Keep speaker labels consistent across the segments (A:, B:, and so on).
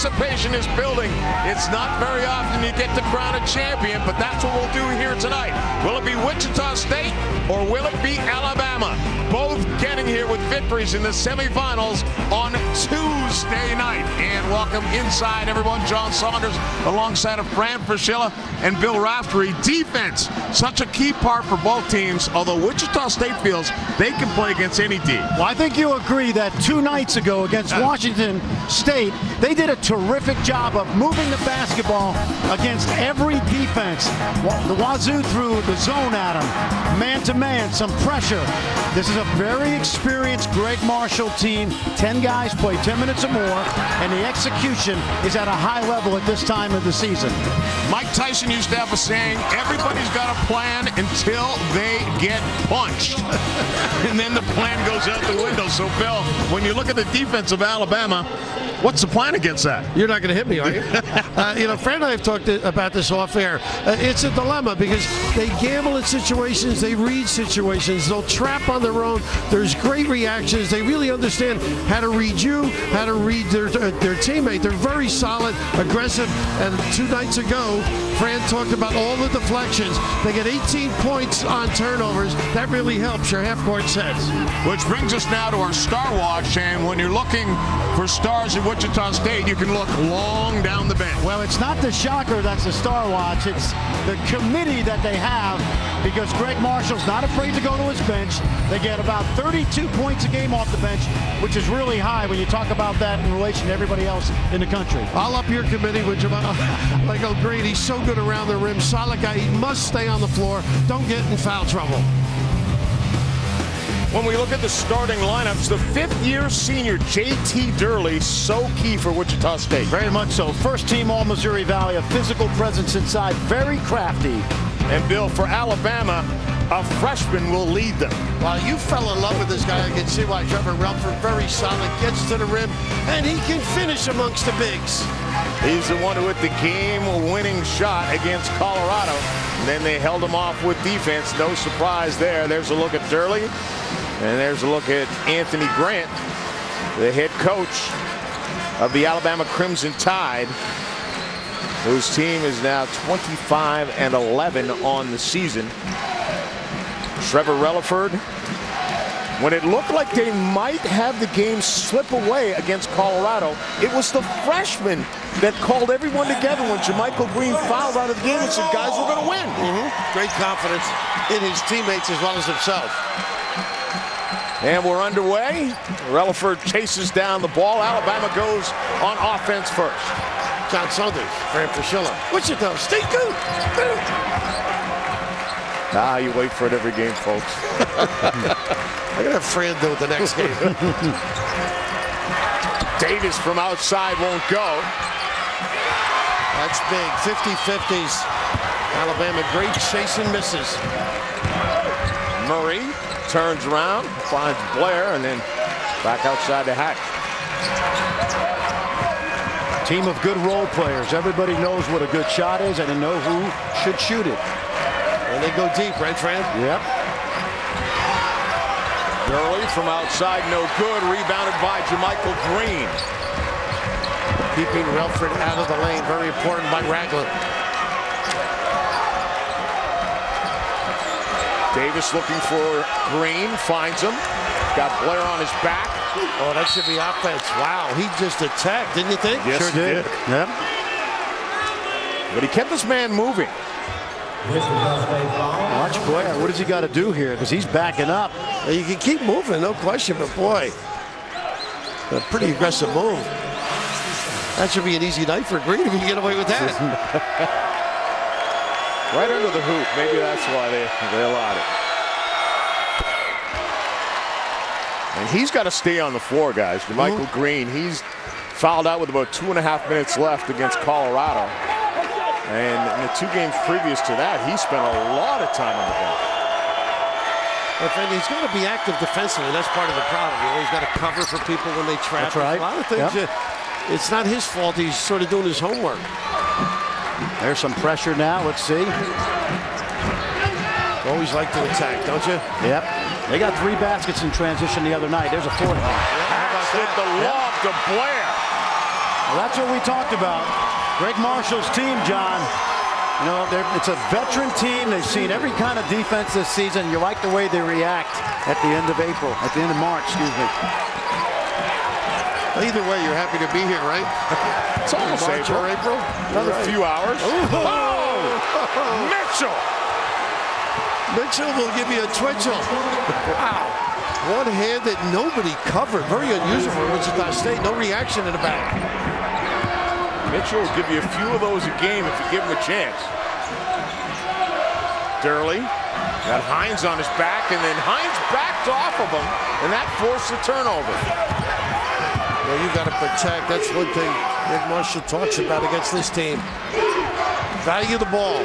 A: anticipation is building. It's not very often you get to crown a champion, but that's what we'll do here tonight. Will it be Wichita State or will it be Alabama? Both getting here with victories in the semifinals on Tuesday night. And welcome inside, everyone. John Saunders alongside of Fran Fraschilla and Bill Raftery. Defense, such a key part for both teams, although Wichita State feels they can play against any D.
B: Well, I think you agree that 2 nights ago against Washington State, they did a terrific job of moving the basketball against every defense. The Wazoo threw the zone at them, man-to-man, some pressure. This is a very experienced Greg Marshall team. 10 guys play 10 minutes or more, and the execution is at a high level at this time of the season.
A: Mike Tyson used to have a saying, everybody's got a plan until they get punched. And then the plan goes out the window. So, Bill, when you look at the defense of Alabama, what's the plan against that?
C: You're not going to hit me, are you? Fran and I have talked about this off air. It's a dilemma because they gamble at situations, they read situations, they'll trap on their own. There's great reactions. They really understand how to read you, how to read their teammate. They're very solid, aggressive. And 2 nights ago, Fran talked about all the deflections. They get 18 points on turnovers. That really helps your half-court sets.
A: Which brings us now to our Star Watch. And when you're looking for stars in Wichita State, you can look long down the bench.
B: Well, it's not the shocker that's the Star Watch. It's the committee that they have, because Greg Marshall's not afraid to go to his bench. They get about 32 points a game off the bench, which is really high when you talk about that in relation to everybody else in the country.
C: I'll up your committee with Jamal. Like Green, he's so good around the rim. Solid guy. He must stay on the floor. Don't get in foul trouble.
A: When we look at the starting lineups, the 5th-year senior J.T. Durley, so key for Wichita State.
B: Very much so. First team All-Missouri Valley, a physical presence inside, very crafty.
A: And Bill, for Alabama, a freshman will lead them.
C: Well, you fell in love with this guy. I can see why. Trevor Relford, very solid, gets to the rim, and he can finish amongst the bigs.
A: He's the one who hit the game-winning shot against Colorado. And then they held him off with defense. No surprise there. There's a look at Durley. And there's a look at Anthony Grant, the head coach of the Alabama Crimson Tide, whose team is now 25-11 on the season. Trevor Relaford, when it looked like they might have the game slip away against Colorado, it was the freshman that called everyone together when Jermichael Green fouled out of the game and said, guys, we're going to win.
C: Great confidence in his teammates as well as himself.
A: And we're underway. Relaford chases down the ball. Alabama goes on offense first.
C: John Saunders, Fran Fraschilla. Wichita State, go!
A: You wait for it every game, folks.
C: I'm going to have Fran do it the next game.
A: Davis from outside won't go.
C: That's big. 50-50s. Alabama, great chase and misses.
A: Murray turns around, finds Blair, and then back outside to Hack.
B: Team of good role players. Everybody knows what a good shot is, and they know who should shoot it.
C: And they go deep, right, Fran?
B: Yep.
A: Durley from outside, no good. Rebounded by Jermichael Green.
C: Keeping Relford out of the lane, very important by Ragland.
A: Davis looking for Green, finds him. Got Blair on his back.
C: Oh, that should be offense. Wow, he just attacked, didn't you think?
A: Yes,
B: sure did. Yep.
A: But he kept this man moving.
B: Watch Blair. What does he got to do here? Because he's backing up.
C: You can keep moving, no question, but boy, a pretty aggressive move. That should be an easy night for Green if he can get away with that.
A: Right under the hoop. Maybe that's why they allowed it. And he's got to stay on the floor, guys. Jermichael Green, he's fouled out with about 2.5 minutes left against Colorado. And in the 2 games previous to that, he spent a lot of time on the bench.
C: And he's got to be active defensively. That's part of the problem. He's got to cover for people when they trap.
B: That's right.
C: A lot of things.
B: Yep.
C: It's not his fault. He's sort of doing his homework.
B: There's some pressure now. Let's see.
C: Always like to attack, don't you?
B: Yep. They got 3 baskets in transition the other night. There's a 4th one.
A: Hit the lob to Blair.
B: Well, that's what we talked about. Greg Marshall's team, John. You know, it's a veteran team. They've seen every kind of defense this season. You like the way they react at the end of March, excuse me.
C: Either way, you're happy to be here, right?
A: It's almost April. Another few hours. Oh! Mitchell!
C: Mitchell will give you a twitchell. Wow. One hand that nobody covered. Very unusual for Wichita State. No reaction in the back.
A: Mitchell will give you a few of those a game if you give him a chance. Durley got Hines on his back, and then Hines backed off of him, and that forced the turnover.
C: Well, you got to protect. That's one thing Nick Marshall talks about against this team. Value the ball.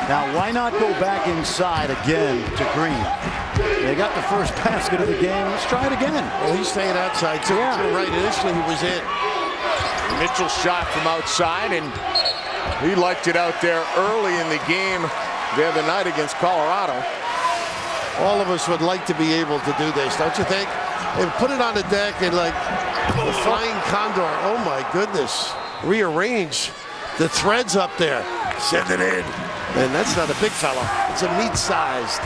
B: Now, why not go back inside again to Green? They got the first basket of the game. Let's try it again.
C: Well, he's staying outside, too. Yeah. Right, initially he was in.
A: Mitchell shot from outside, and he liked it out there early in the game the other night against Colorado.
C: All of us would like to be able to do this, don't you think? And put it on the deck and like the flying condor. Oh my goodness. Rearrange the threads up there. Send it in. And that's not a big fella. It's a meat-sized.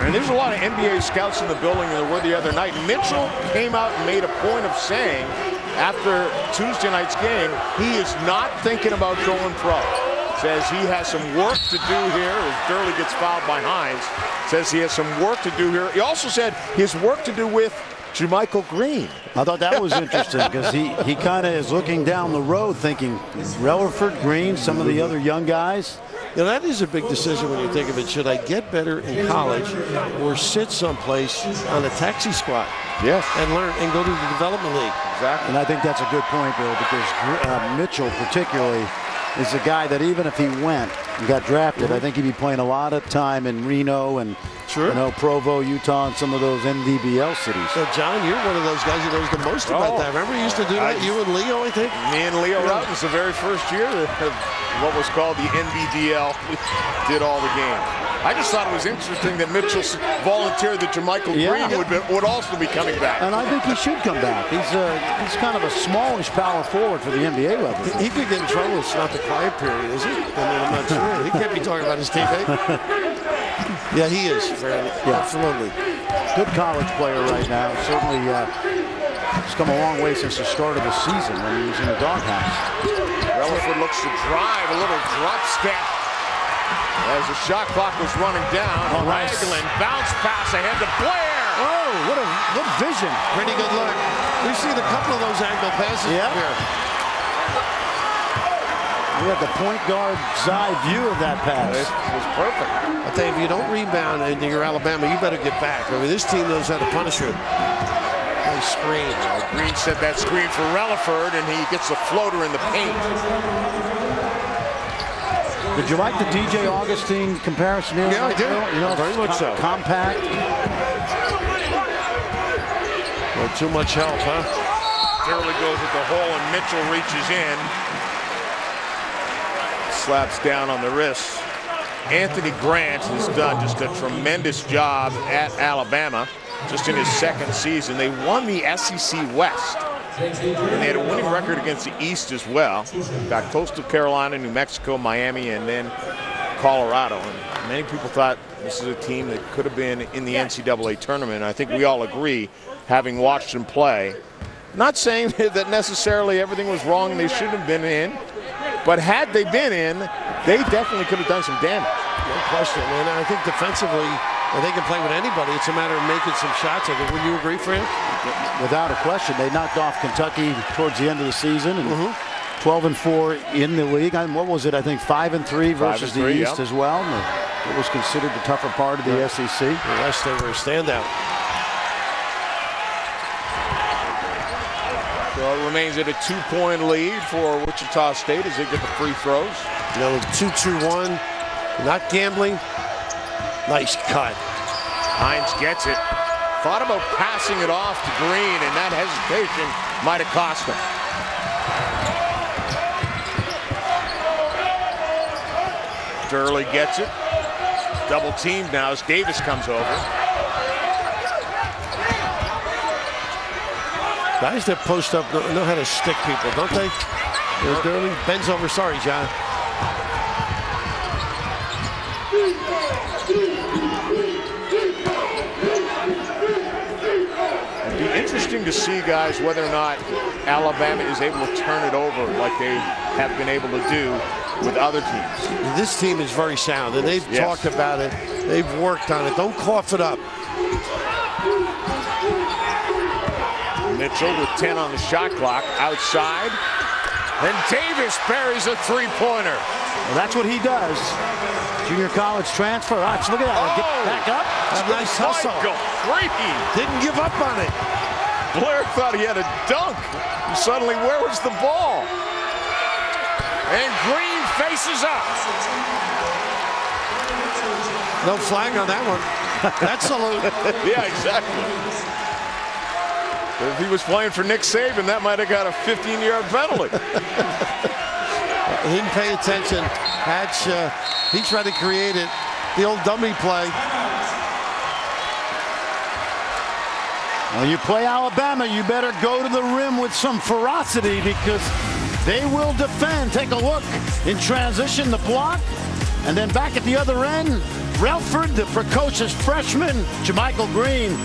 A: And there's a lot of NBA scouts in the building that were the other night. Mitchell came out and made a point of saying after Tuesday night's game, he is not thinking about going pro. Says he has some work to do here as Durley gets fouled by Hines. Says he has some work to do here. He also said he has work to do with Jermichael Green.
B: I thought that was interesting because he kind of is looking down the road thinking Relaford, Green, some of the other young guys.
C: You know, that is a big decision when you think of it. Should I get better in college or sit someplace on a taxi squad?
A: Yes.
C: And learn and go to the development league.
A: Exactly.
B: And I think that's a good point, Bill, because Mitchell particularly is a guy that even if he went and got drafted, I think he'd be playing a lot of time in Reno and Provo, Utah, and some of those NDBL cities.
C: So, John, you're one of those guys who knows the most about that. Remember you used to do that? You and Leo, I think?
A: Me and Leo Routens, the very first year of what was called the NBDL, we did all the games. I just thought it was interesting that Mitchell volunteered that Jermichael Green would also be coming back.
B: And I think he should come back. He's kind of a smallish power forward for the NBA level.
C: He could get in trouble. It's not the quiet period, is it? I mean, I'm not sure. He can't be talking about his teammate. Yeah, he is. Absolutely.
B: Good college player right now. Certainly he's come a long way since the start of the season when he was in the doghouse.
A: Relaford looks to drive, a little drop step as the shot clock was running down. Ragland bounce pass ahead to Blair.
B: Oh, what vision.
C: Pretty good look. We've seen a couple of those angle passes here.
B: We had the point guard's eye view of that pass.
A: It was perfect.
C: I tell you, if you don't rebound and you're Alabama, you better get back. I mean, this team knows how to punish you. Nice screen.
A: Green set that screen for Relaford, and he gets a floater in the paint.
B: Did you like the DJ Augustine comparison here?
C: Yeah, I did.
B: You know,
C: very much so.
B: Compact.
C: Well, too much help, huh?
A: Durley goes at the hole, and Mitchell reaches in. Slaps down on the wrist. Anthony Grant has done just a tremendous job at Alabama just in his second season. They won the SEC West, and they had a winning record against the East as well. Got Coastal Carolina, New Mexico, Miami, and then Colorado. And many people thought this is a team that could have been in the NCAA tournament. I think we all agree, having watched them play. Not saying that necessarily everything was wrong and they shouldn't have been in, but had they been in, they definitely could have done some damage.
C: No question, man. I think defensively, they can play with anybody. It's a matter of making some shots. I think. Would you agree, Fran?
B: Without a question. They knocked off Kentucky towards the end of the season, and 12-4 in the league. What was it? I think 5-3 versus the East as well. It was considered the tougher part of the SEC.
C: The West, they were a standout.
A: So it remains at a 2-point lead for Wichita State as they get the free throws.
C: You know, 2-2-1, not gambling. Nice cut.
A: Hines gets it. Thought about passing it off to Green, and that hesitation might have cost him. Durley gets it. Double teamed now as Davis comes over.
C: Guys that post up know how to stick people, don't they? Durley bends over. Sorry, John.
A: It'd be interesting to see, guys, whether or not Alabama is able to turn it over like they have been able to do with other teams.
C: This team is very sound, and they've talked about it. They've worked on it. Don't cough it up.
A: Mitchell with 10 on the shot clock, outside. And Davis buries a three-pointer.
B: Well, that's what he does. Junior college transfer. Look at that. Get back up.
C: A nice hustle. Didn't give up on it.
A: Blair thought he had a dunk. And suddenly, where was the ball? And Green faces up.
C: No flag on that one. That's salute.
A: Yeah, exactly. If he was playing for Nick Saban, that might have got a 15-yard penalty.
C: He didn't pay attention. Hatch, he tried to create it. The old dummy play.
B: When you play Alabama, you better go to the rim with some ferocity because they will defend. Take a look in transition, the block, and then back at the other end, Relford, the precocious freshman, Jamichael Green,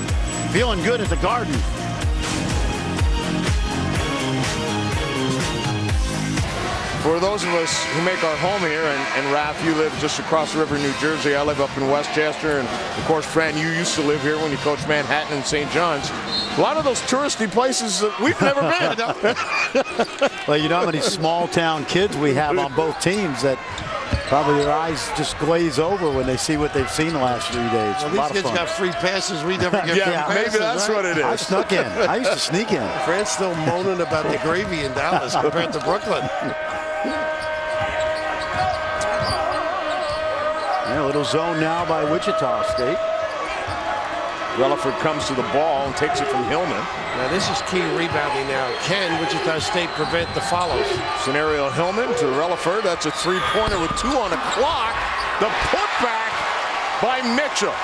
B: feeling good at the Garden.
A: For those of us who make our home here, and Raph, you live just across the river in New Jersey. I live up in Westchester, and of course, Fran, you used to live here when you coached Manhattan and St. John's. A lot of those touristy places that we've never been.
B: Well, you know how many small town kids we have on both teams that probably their eyes just glaze over when they see what they've seen the last 3 days.
C: Well, these kids got free passes. We never get free passes.
A: Maybe that's what it is.
B: I snuck in. I used to sneak in.
C: Fran's still moaning about the gravy in Dallas compared to Brooklyn.
B: Yeah, a little zone now by Wichita State.
A: Relaford comes to the ball and takes it from Hillman.
C: Now this is key rebounding now. Can Wichita State prevent the follows?
A: Scenario Hillman to Relaford. That's a three-pointer with 2 on the clock. The putback by Mitchell.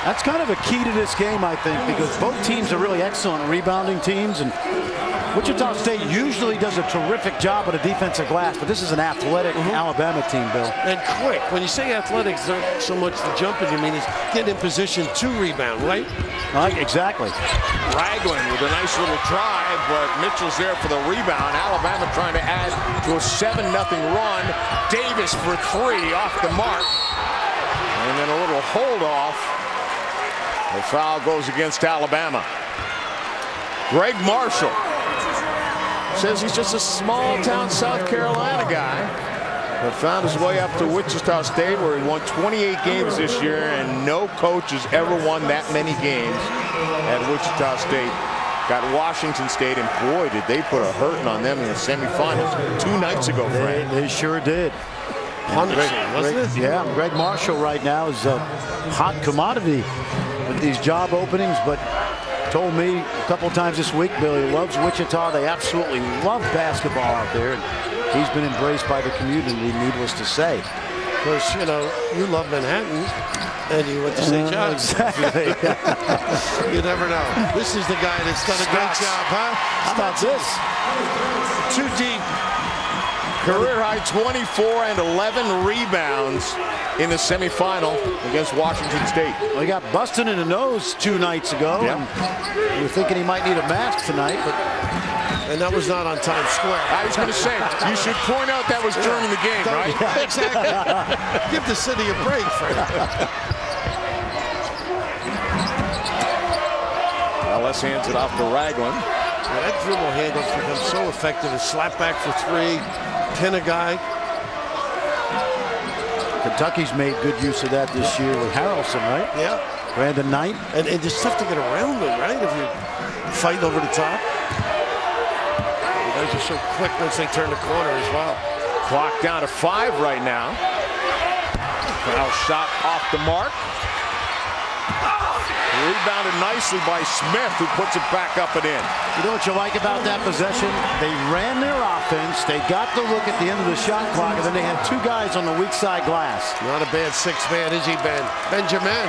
B: That's kind of a key to this game, I think, because both teams are really excellent rebounding teams, and Wichita State usually does a terrific job at a defensive glass, but this is an athletic Alabama team, Bill.
C: And quick. When you say athletics, not so much the jumping, you mean it's getting in position to rebound, right?
B: Exactly.
A: Ragland with a nice little drive, but Mitchell's there for the rebound. Alabama trying to add to a 7-0 run. Davis for 3 off the mark. And then a little hold off. The foul goes against Alabama. Greg Marshall says he's just a small-town South Carolina guy, but found his way up to Wichita State, where he won 28 games this year, and no coach has ever won that many games at Wichita State. Got Washington State, and boy, did they put a hurting on them in the semifinals 2 nights ago, Frank.
B: They sure did.
C: Wasn't it?
B: Yeah, Greg Marshall right now is a hot commodity with these job openings, but told me a couple times this week, Billy loves Wichita. They absolutely love basketball out there, and he's been embraced by the community, needless to say.
C: Of course, you know, you love Manhattan, and you went to St. John's.
B: Exactly.
C: You never know. This is the guy that's done a great job, huh?
B: How about this?
C: Too deep.
A: Career high 24 and 11 rebounds in the semifinal against Washington State.
B: Well, he got busted in the nose 2 nights ago.
A: Yep.
B: And we were thinking he might need a mask tonight, but
C: And that was not on Times Square.
A: I was going to say, you should point out that was during the game, right?
C: Yeah, exactly. Give the city a break, Fred.
A: Ellis hands it off to Ragland.
C: Now that dribble handoff becomes so effective. A slap back for 3, pin a guy.
B: Kentucky's made good use of that this year with Harrelson, right?
C: Yeah.
B: Brandon Knight.
C: And it's tough to get around them, right? If you're fighting over the top. The guys are so quick once they turn the corner as well.
A: Clock down to 5 right now. Foul shot off the mark. Rebounded nicely by Smith, who puts it back up and in.
B: You know what you like about that possession? They ran their offense. They got the look at the end of the shot clock, and then they had 2 guys on the weak side glass.
C: Not a bad 6-man, is he, Ben? Benjamin.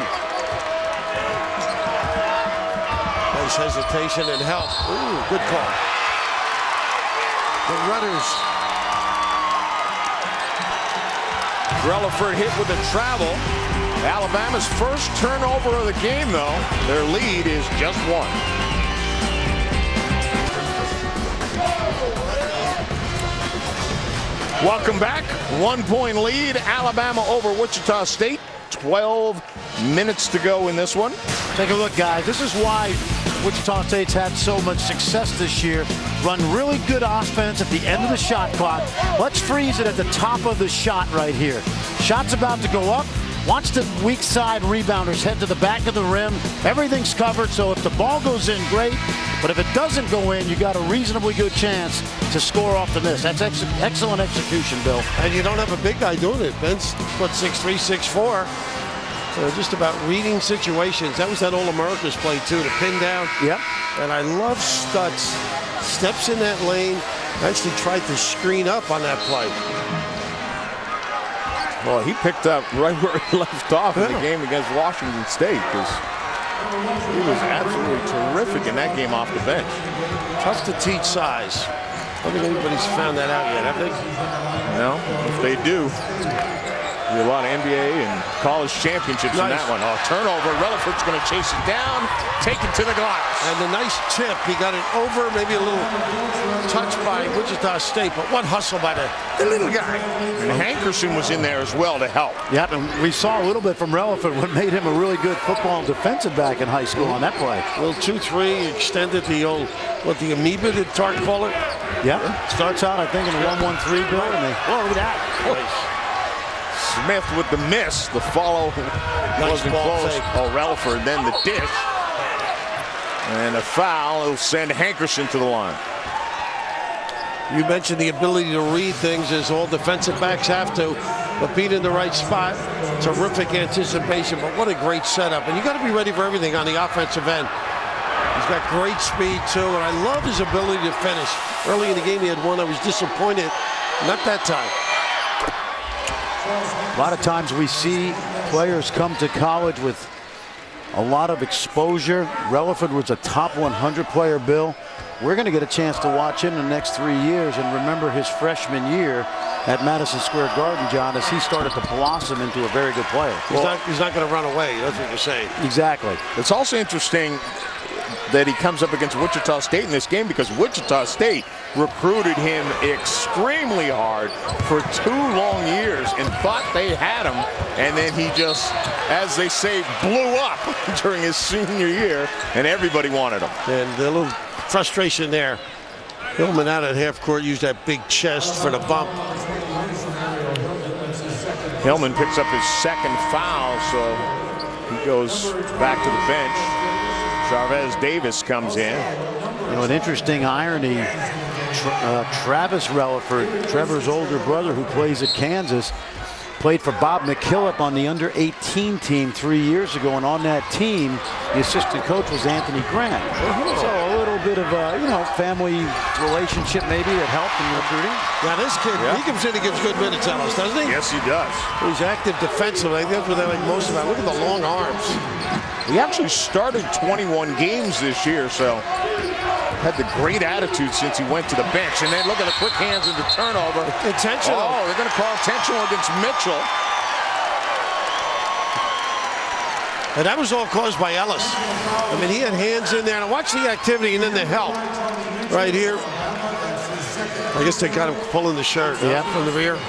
C: Nice hesitation and help. Ooh, good call. The runners.
A: Relaford hit with a travel. Alabama's first turnover of the game, though. Their lead is just 1. Welcome back. 1-point lead. Alabama over Wichita State. 12 minutes to go in this one.
B: Take a look, guys. This is why Wichita State's had so much success this year. Run really good offense at the end of the shot clock. Let's freeze it at the top of the shot right here. Shot's about to go up. Watch the weak side rebounders head to the back of the rim. Everything's covered, so if the ball goes in, great. But if it doesn't go in, you got a reasonably good chance to score off the miss. That's excellent execution, Bill.
C: And you don't have a big guy doing it. Ben's 6'3", 6'4". So just about reading situations. That was that All-America's play, too, to pin down.
B: Yep.
C: And I love Stutz. Steps in that lane. Actually tried to screen up on that play.
A: Well, he picked up right where he left off in the game against Washington State, because he was absolutely terrific in that game off the bench.
C: Tough to teach size. I don't think anybody's found that out yet, have they?
A: No, if they do, there'll be a lot of NBA and college championships in that one. Oh, turnover. Relaford's going to chase it down, take it to the glass.
C: And the nice tip. He got it over, maybe a little touch by Wichita State, but what hustle by the little guy.
A: And Hankerson was in there as well to help.
B: Yep, and we saw a little bit from Relaford what made him a really good football defensive back in high school on that play.
C: A little 2-3, extended the old, the amoeba, did Tart call it?
B: Yep, starts out, I think, in a 1-1-3, Bill, and
C: look at that.
A: Smith with the miss. The follow wasn't close. Oh, Relaford, then the dish. And a foul. It'll send Hankerson to the line.
C: You mentioned the ability to read things, as all defensive backs have to, but being in the right spot, terrific anticipation, but what a great setup. And you got to be ready for everything on the offensive end. He's got great speed, too, and I love his ability to finish. Early in the game, he had one. I was disappointed. Not that time.
B: A lot of times we see players come to college with a lot of exposure. Relaford was a top 100 player, Bill. We're going to get a chance to watch him in the next 3 years and remember his freshman year at Madison Square Garden, John, as he started to blossom into a very good player.
C: He's not going to run away. That's what you're saying.
B: Exactly.
A: It's also interesting that he comes up against Wichita State in this game, because Wichita State recruited him extremely hard for 2 long years and thought they had him, and then he just, as they say, blew up during his senior year, and everybody wanted him.
C: And a little frustration there. Hillman out at half court, used that big chest for the bump.
A: Hillman picks up his second foul, so he goes back to the bench. Chavez Davis comes in.
B: You know, an interesting irony. Travis Relaford, Trevor's older brother, who plays at Kansas, played for Bob McKillop on the under-18 team 3 years ago, and on that team, the assistant coach was Anthony Grant. So a little bit of a, family relationship maybe that helped in recruiting.
C: Now this kid, he comes in and gives good minutes, Ellis, doesn't he?
A: Yes, he does.
C: He's active defensively. I think that's what they like most about. Look at the long arms.
A: He actually started 21 games this year, so had the great attitude since he went to the bench. And then look at the quick hands and the turnover.
C: Intentional.
A: Oh, they're going to call intentional against Mitchell.
C: And that was all caused by Ellis. I mean, he had hands in there. And watch the activity and then the help right here. I guess they got him pulling the shirt from the rear.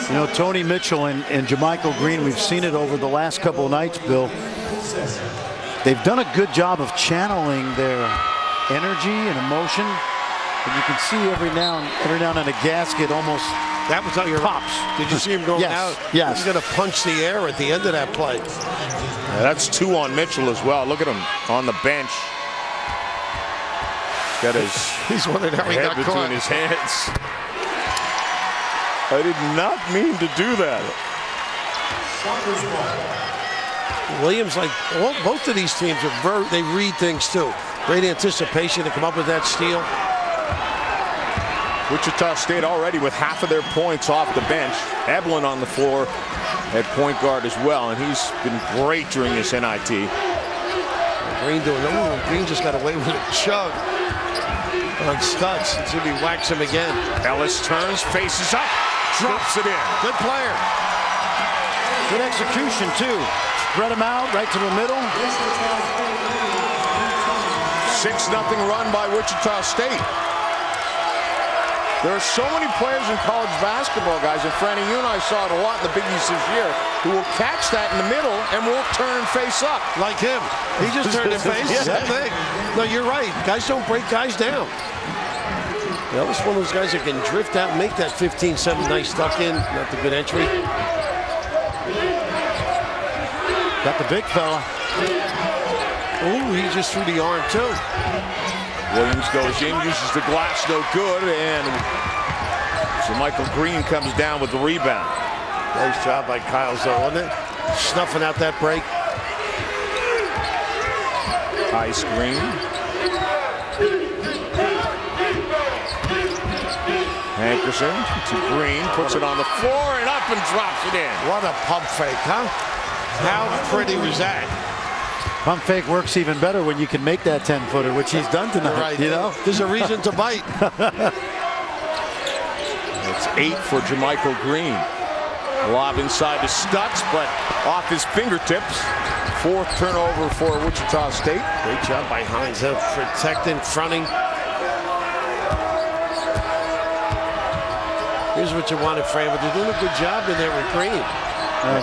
B: You know, Tony Mitchell and Jermichael Green, we've seen it over the last couple of nights, Bill. They've done a good job of channeling their energy and emotion. And you can see every now and then a gasket almost pops.
C: Did you see him going out?
B: Yes.
C: He's going to punch the air at the end of that play.
A: Yeah, that's 2 on Mitchell as well. Look at him on the bench. Got
C: He's wondering how he
A: head
C: got
A: between
C: caught.
A: his hands. I did not mean to do that.
C: Williams, both of these teams they read things too. Great anticipation to come up with that steal.
A: Wichita State already with half of their points off the bench. Eblin on the floor at point guard as well, and he's been great during this NIT.
C: Green doing Green just got away with a chug on Stutz until he whacks him again.
A: Ellis turns, faces up, drops it in.
C: Good player.
B: Good execution, too. Spread him out right to the middle.
A: 6-0 run by Wichita State. There are so many players in college basketball, guys, and Franny, you and I saw it a lot in the Big East this year, who will catch that in the middle and won't turn and face up.
C: Like him. He just turned and face. Same thing. No, you're right. Guys don't break guys down. Well, this is one of those guys that can drift out and make that 15-7 nice tuck in. Not the good entry.
B: Got the big fella.
C: Oh, he just threw the arm, too.
A: Williams goes in, uses the glass, no good, and so Michael Green comes down with the rebound.
C: Nice job by Kyle, though, wasn't it? Snuffing out that break.
A: High screen. Hankerson to Green, puts it on the floor and up and drops it in.
C: What a pump fake, huh? How pretty was that?
B: Pump fake works even better when you can make that 10-footer, which he's done tonight.
C: Right.
B: You know,
C: there's a reason to bite.
A: It's 8 for Jermichael Green. Lob inside to Stutz, but off his fingertips. 4th turnover for Wichita State.
C: Great job by Hines, protecting, fronting. Here's what you wanted, Fran, but they're doing a good job in there with Green.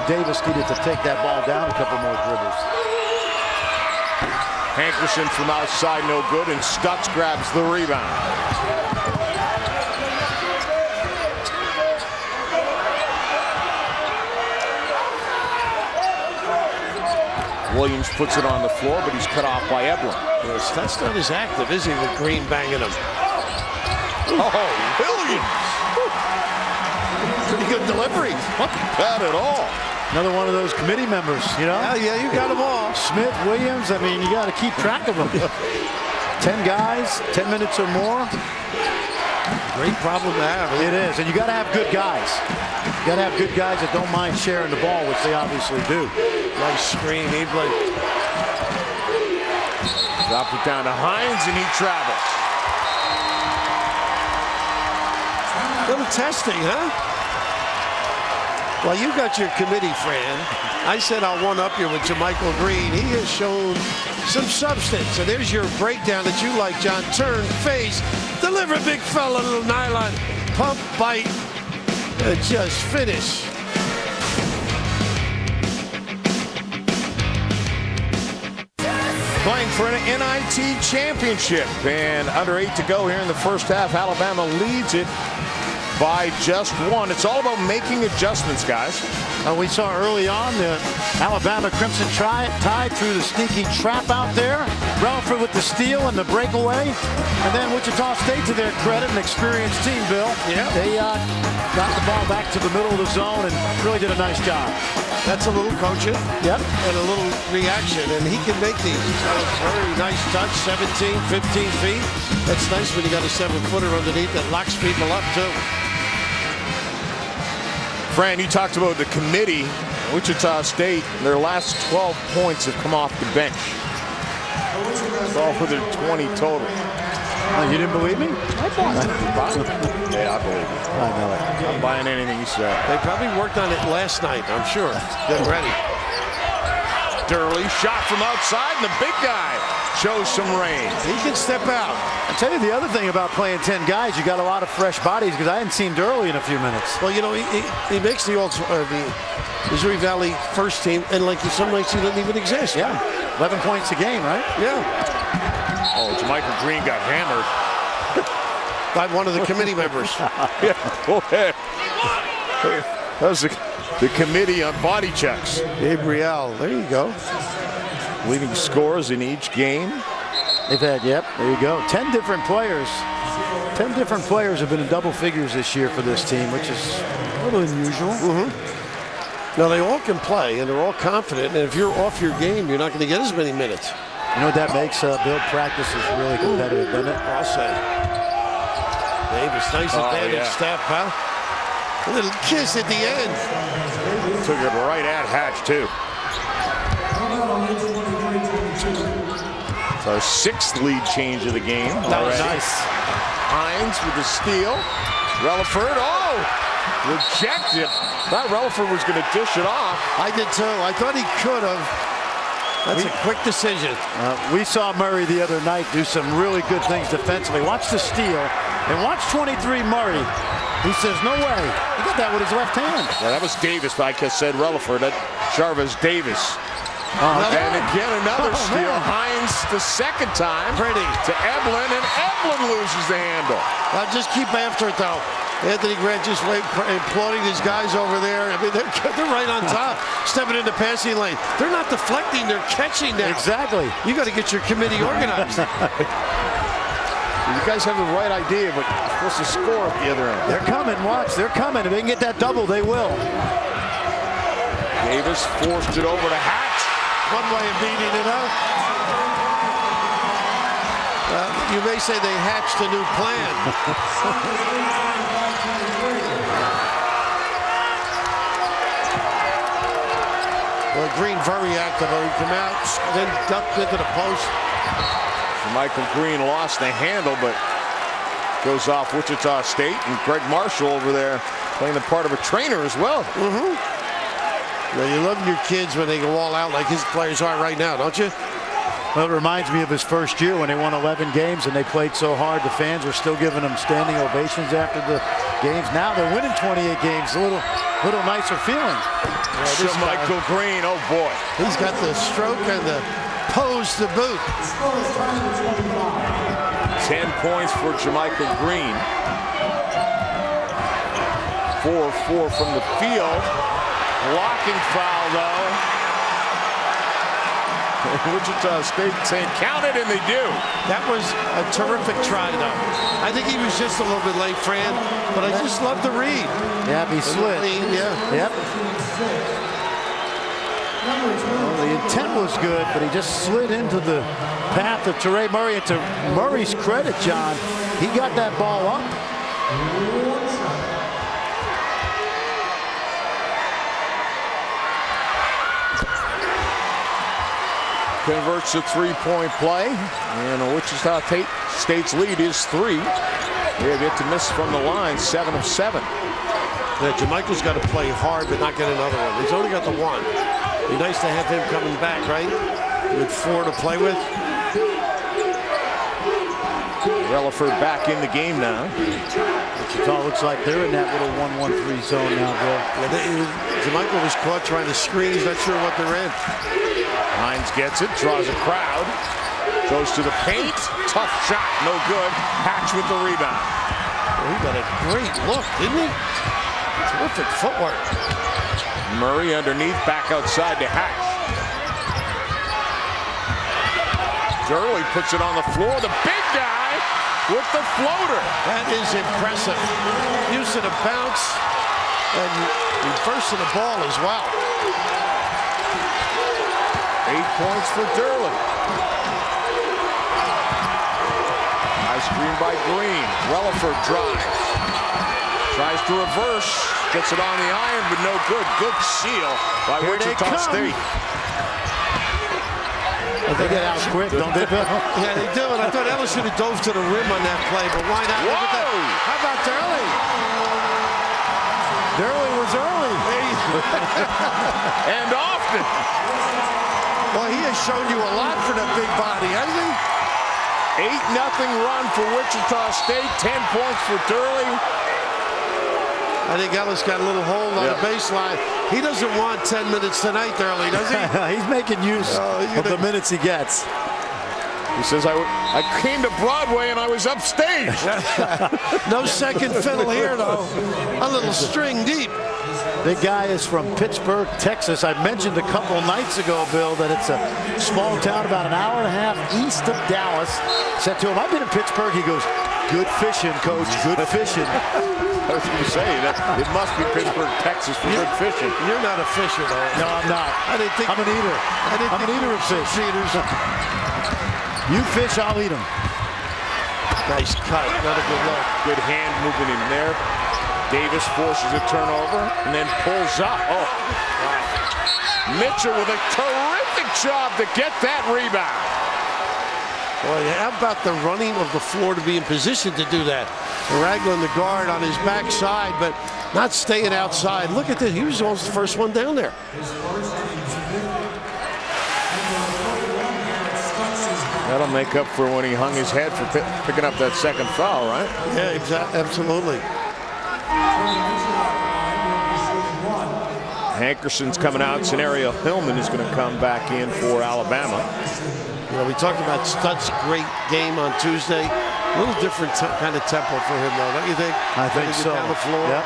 B: Davis needed to take that ball down a couple more dribbles.
A: Hankerson from outside, no good, and Stutz grabs the rebound. Williams puts it on the floor, but he's cut off by Eblin.
C: Well, Stutz not as active, is he, with Green banging him?
A: Oh, Williams!
C: Pretty good delivery.
A: Not bad at all.
B: Another one of those committee members, you know?
C: Yeah, you got them all.
B: Smith, Williams, I mean, you got to keep track of them. 10 guys, 10 minutes or more.
C: Great problem to have.
B: It is, and you got to have good guys. You got to have good guys that don't mind sharing the ball, which they obviously do.
C: Nice screen, Eblin.
A: Dropped it down to Hines, and he travels.
C: Little testing, huh? Well, you got your committee, Fran. I said I'll one-up you with Jermichael Green. He has shown some substance. So there's your breakdown that you like, John. Turn, face, deliver, big fella, little nylon, pump, bite, and just finish.
A: Playing for an NIT championship, and under 8 to go here in the first half. Alabama leads it by just 1. It's all about making adjustments, guys.
B: We saw early on the Alabama Crimson Tide through the sneaky trap out there. Relaford with the steal and the breakaway. And then Wichita State, to their credit, an experienced team, Bill.
C: Yeah.
B: They got the ball back to the middle of the zone and really did a nice job.
C: That's a little coaching.
B: Yep.
C: And a little reaction, and he can make these. Very nice touch, 17, 15 feet. That's nice when you got a 7-footer underneath that locks people up, too.
A: Fran, you talked about the committee. Wichita State, their last 12 points have come off the bench. 12 for their 20 total.
B: Oh, you didn't believe me?
A: I bought it. Yeah, I believe it.
B: I know it.
A: I'm buying anything you said.
C: They probably worked on it last night, I'm sure. Getting ready.
A: Durley, shot from outside, and the big guy shows some range.
C: He can step out.
B: I'll tell you the other thing about playing 10 guys, you got a lot of fresh bodies, because I hadn't seen Durley in a few minutes.
C: Well, you know, he makes the Missouri Valley first team, and like some nights he doesn't even exist.
B: Yeah, 11 points a game, right?
C: Yeah.
A: Oh, Jermichael Green got hammered.
C: By one of the committee members.
A: Yeah, okay. That was the committee on body checks.
C: Gabriel, there you go.
A: Leading scores in each game.
B: They've had, yep, there you go. 10 different players. 10 different players have been in double figures this year for this team, which is a little unusual.
C: Now, they all can play, and they're all confident, and if you're off your game, you're not going to get as many minutes.
B: You know what that makes? Bill, practice is really competitive, doesn't it?
C: I'll say. Davis, nice advantage,
A: yeah.
C: Staff, pal. A little kiss at the end.
A: Took it right at Hatch, too. It's our 6th lead change of the game.
B: That was nice.
A: Hines with the steal. Relaford, rejected. Thought Relaford was going to dish it off.
C: I did too. I thought he could have. That's a quick decision.
B: We saw Murray the other night do some really good things defensively. Watch the steal and watch 23 Murray. He says, no way. He got that with his left hand.
A: Yeah, that was Davis, like I said, Relaford. That Jarvis Davis. And again, another steal.
B: Man.
A: Hines the 2nd time.
C: Pretty.
A: To Eblin, and Eblin loses the handle.
C: Just keep after it, though. Anthony Grant just applauding these guys over there. I mean, they're right on top, stepping into passing lane. They're not deflecting, they're catching now.
B: Exactly.
C: You got to get your committee organized.
A: You guys have the right idea, but you're supposed to score at the other end.
B: They're coming, watch. They're coming. If they can get that double, they will.
A: Davis forced it over to Hatch.
C: One way of beating it up. You may say they hatched a new plan. Well, Green very active. He came out, then ducked into the post.
A: Michael Green lost the handle, but goes off Wichita State. And Greg Marshall over there playing the part of a trainer as well.
C: Yeah, you love your kids when they go all out like his players are right now, don't you?
B: Well, it reminds me of his first year when they won 11 games and they played so hard. The fans were still giving them standing ovations after the games. Now they're winning 28 games. A little nicer feeling.
A: Yeah, Michael Green, oh boy.
C: He's got the stroke and the pose to boot.
A: 10 points for Jermichael Green. 4-4 from the field. Blocking foul, though. Wichita State saying count it, and they do.
C: That was a terrific try, though. I think he was just a little bit late, Fran, but I just love the read.
B: Yeah, he slid.
C: Yeah.
B: Yep. Well, the intent was good, but he just slid into the path of Teray Murray. And to Murray's credit, John, he got that ball up.
A: Converts to three-point play, and Wichita State's lead is 3. They have yet to miss from the line, 7 of 7.
C: Yeah, Jermichael's got to play hard but not get another one. He's only got the 1. Be nice to have him coming back, right? With 4 to play with.
A: Relaford back in the game now.
B: Wichita looks like they're in that little 1-1-3 zone now, Bill.
C: Yeah, Jermichael was caught trying to screen. He's not sure what they're in.
A: Hines gets it, draws a crowd, goes to the paint, tough shot, no good. Hatch with the rebound.
C: Well, he got a great look, didn't he? Terrific footwork.
A: Murray underneath, back outside to Hatch. Durley puts it on the floor, the big guy with the floater.
C: That is impressive. Use of the bounce and reversing the ball as well.
A: 8 points for Durley. High screen by Green. Relaford drives. Tries to reverse. Gets it on the iron, but no good. Good seal by Wichita State.
B: They get out quick, don't they, Bill?
C: Yeah, they do. And I thought Ellis should have dove to the rim on that play, but why not?
A: Whoa!
C: Look at that. How about Durley?
B: Durley was early.
A: And often.
C: Well, he has shown you a lot for that big body, hasn't he?
A: 8-0 run for Wichita State. 10 points for Durley.
C: I think Ellis got a little hold on the baseline. He doesn't want 10 minutes tonight, Durley, does he?
B: He's making use of the minutes he gets.
A: He says, I came to Broadway and I was upstage.
C: No second fiddle here, though. A little string deep.
B: The guy is from Pittsburgh, Texas. I mentioned a couple nights ago, Bill, that it's a small town about an hour and a half east of Dallas. Said to him, I've been in Pittsburgh. He goes, good fishing, coach, good fishing.
A: I was going to say that it must be Pittsburgh, Texas for good fishing.
C: You're not a fisher, though.
B: No, I'm not. I'm an eater. I'm an eater of fish. You fish, I'll eat them.
C: Nice cut. Not a good look.
A: Good hand movement in there. Davis forces a turnover and then pulls up. Oh, Mitchell with a terrific job to get that rebound.
C: Boy, how about the running of the floor to be in position to do that? Ragland, the guard, on his backside, but not staying outside. Look at this. He was almost the first one down there.
A: That'll make up for when he hung his head for picking up that second foul, right?
C: Yeah, exactly. Absolutely.
A: Hankerson's coming out. Scenario Hillman is going to come back in for Alabama.
C: You know, we talked about Stutz's great game on Tuesday. A little different kind of tempo for him, though, don't you think?
B: I think so.
C: Down the floor.
B: Yep.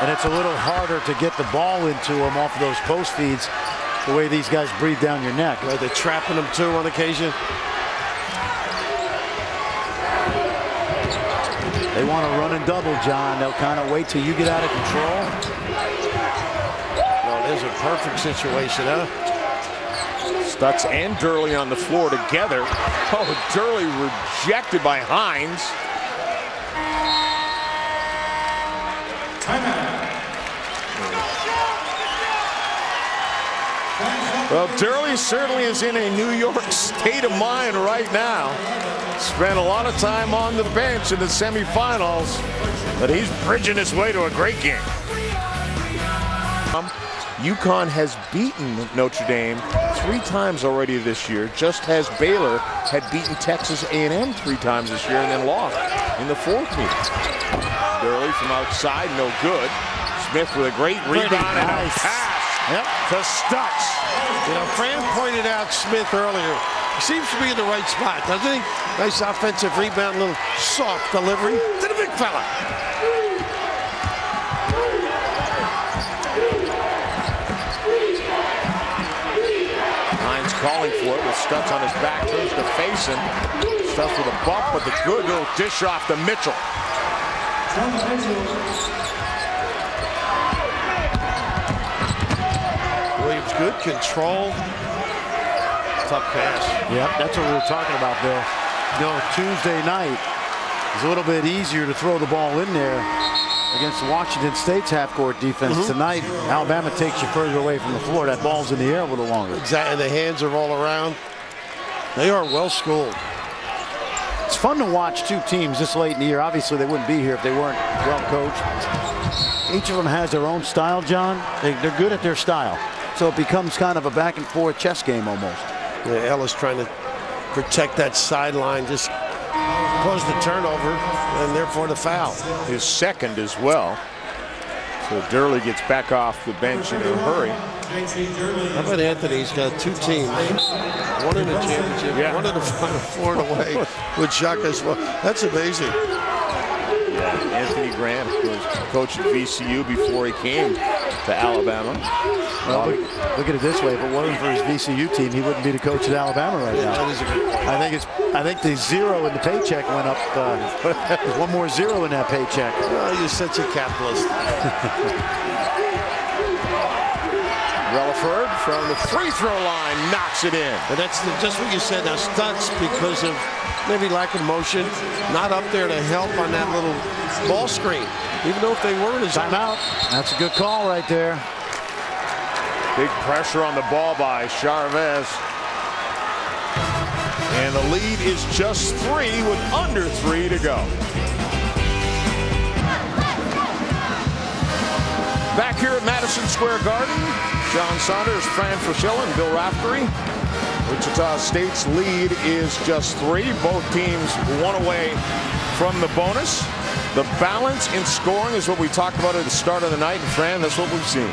B: And it's a little harder to get the ball into him off of those post feeds, the way these guys breathe down your neck.
C: Right, they're trapping him, too, on occasion.
B: They want to run and double, John. They'll kind of wait till you get out of control.
C: No, there's a perfect situation, huh?
A: Stutz and Durley on the floor together. Oh, Durley rejected by Hines. Well, Durley certainly is in a New York state of mind right now. Spent a lot of time on the bench in the semifinals, but he's bridging his way to a great game. UConn has beaten Notre Dame 3 times already this year, just as Baylor had beaten Texas A&M 3 times this year and then lost in the 4th meeting. Durley from outside, no good. Smith with a great rebound and a pass to Stutz.
C: You know, Fran pointed out Smith earlier. He seems to be in the right spot, doesn't he? Nice offensive rebound, little soft delivery to the big fella.
A: Hines calling for it with Stutz on his back, turns to face him. Stutz with a bump, but the good little dish off to Mitchell.
C: Williams, good control. Tough pass.
B: Yep, that's what we were talking about, Bill. You know, Tuesday night is a little bit easier to throw the ball in there against Washington State's half-court defense. Tonight, Alabama takes you further away from the floor. That ball's in the air a little longer.
C: Exactly, the hands are all around. They are well-schooled.
B: It's fun to watch 2 teams this late in the year. Obviously, they wouldn't be here if they weren't well coached. Each of them has their own style, John. They're good at their style. So it becomes kind of a back-and-forth chess game almost.
C: Yeah, Ellis trying to protect that sideline, just caused the turnover and therefore the foul.
A: His second as well. So Durley gets back off the bench in a hurry.
C: How about Anthony? He's got 2 teams. One in the championship, one in the Final Four and away with Shaka as well. That's amazing.
A: Yeah, Anthony Grant was coach at VCU before he came to Alabama.
B: Well, look at it this way: if it wasn't for his VCU team, he wouldn't be the coach at Alabama right now.
C: That is a good point.
B: I think the 0 in the paycheck went up. There's 1 more 0 in that paycheck.
C: Oh, you're such a capitalist.
A: Relaford from the free throw line knocks it in.
C: And that's just what you said. Now Stutz, because of maybe lack of motion, not up there to help on that little ball screen. Even though if they were in his
B: timeout. That's a good call right there.
A: Big pressure on the ball by Charvez. And the lead is just 3 with under 3 to go. Back here at Madison Square Garden, John Saunders, Fran Fraschilla, and Bill Raftery. Wichita State's lead is just 3. Both teams 1 away from the bonus. The balance in scoring is what we talked about at the start of the night. And Fran, that's what we've seen.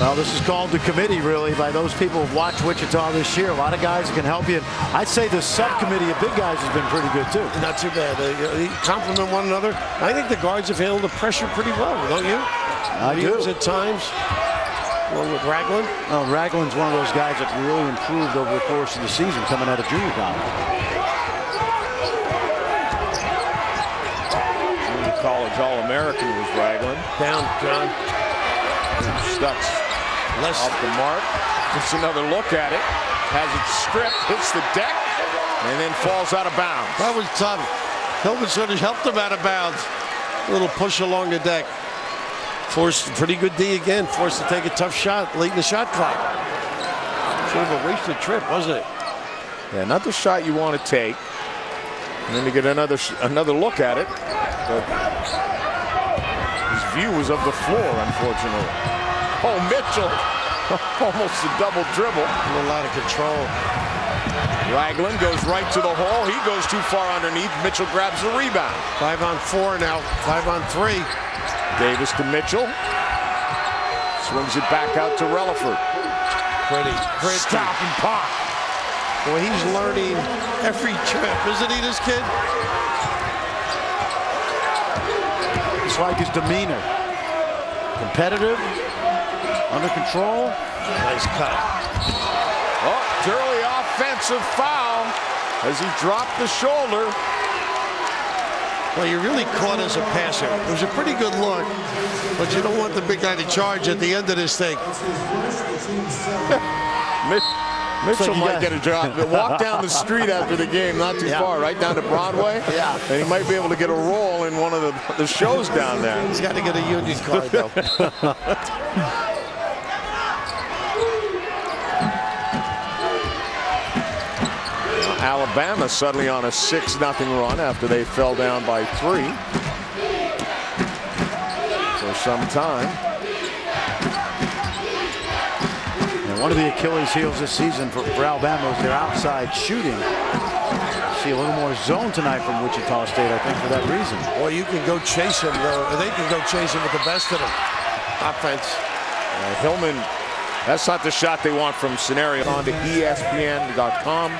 B: Well, this is called the committee, really, by those people who've watched Wichita this year. A lot of guys that can help you. I'd say the subcommittee of big guys has been pretty good, too.
C: Not too bad. They complement one another. I think the guards have handled the pressure pretty well, don't you?
B: I do.
C: At times. Along with Ragland.
B: Oh, Ragland's one of those guys that really improved over the course of the season coming out of junior college.
A: Junior college All-American was Ragland.
C: Down, John.
A: Stutz off the mark. Just another look at it. Has it stripped, hits the deck, and then falls out of bounds.
C: That was tough. Hillman sort of helped him out of bounds. A little push along the deck. Forced pretty good D again. Forced to take a tough shot late in the shot clock. Sort of a wasted trip, wasn't it?
A: Yeah, not the shot you want to take. And then to get another look at it. But his view was of the floor, unfortunately. Oh, Mitchell. Almost a double dribble.
C: A lot of control.
A: Ragland goes right to the hole. He goes too far underneath. Mitchell grabs the rebound.
C: 5 on 4 now. 5 on 3.
A: Davis to Mitchell. Swings it back out to Relaford.
C: Pretty.
A: Stop and pop.
C: Boy, he's learning every trip, isn't he, this kid?
B: It's like his demeanor. Competitive, under control.
C: Nice cut.
A: Oh, Turley offensive foul as he dropped the shoulder.
C: Well, you're really caught as a passer. It was a pretty good look, but you don't want the big guy to charge at the end of this thing.
A: Mitchell might get a job. Walk down the street after the game, not too far, right down to Broadway.
B: Yeah.
A: And he might be able to get a role in one of the shows down there.
C: He's got to get a union card, though.
A: Alabama suddenly on a 6-0 run after they fell down by 3 for some time.
B: And one of the Achilles heels this season for Alabama is their outside shooting. See a little more zone tonight from Wichita State, I think, for that reason.
C: Well, you can go chase him, though. They can go chase him with the best of them. Offense.
A: Hillman, that's not the shot they want from scenario. On to ESPN.com.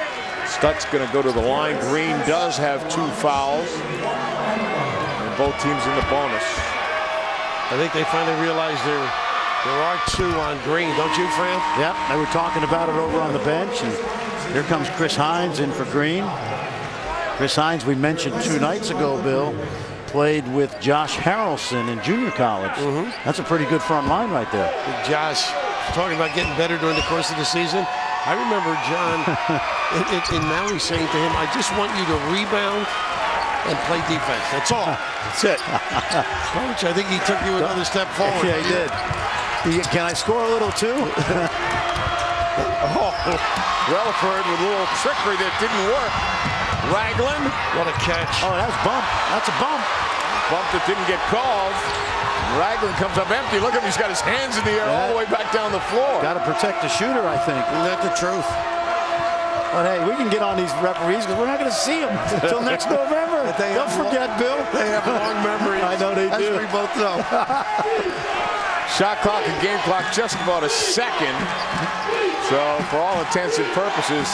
A: Stuck's going to go to the line. Green does have 2 fouls. And both teams in the bonus.
C: I think they finally realized there are 2 on Green, don't you, Fran?
B: Yep, they were talking about it over on the bench, and here comes Chris Hines in for Green. Chris Hines, we mentioned 2 nights ago, Bill, played with Josh Harrelson in junior college. That's a pretty good front line right there.
C: Josh, talking about getting better during the course of the season. I remember John in Maui saying to him, I just want you to rebound and play defense. That's all.
A: That's it.
C: Coach, I think he took you another step forward.
B: Yeah, he did. Can I score a little too?
A: Relaford with a little trickery that didn't work. Ragland.
C: What a catch.
B: Oh, that's bump. That's a bump.
A: Bump that didn't get called. Ragland comes up empty. Look at him. He's got his hands in the air all the way back down the floor.
B: Got to protect the shooter, I think.
C: Isn't that the truth?
B: But hey, we can get on these referees because we're not going to see them until next November. Don't forget, Bill.
C: They have long memories.
B: I know they do.
C: As we both know.
A: Shot clock and game clock just about a second. So for all intents and purposes,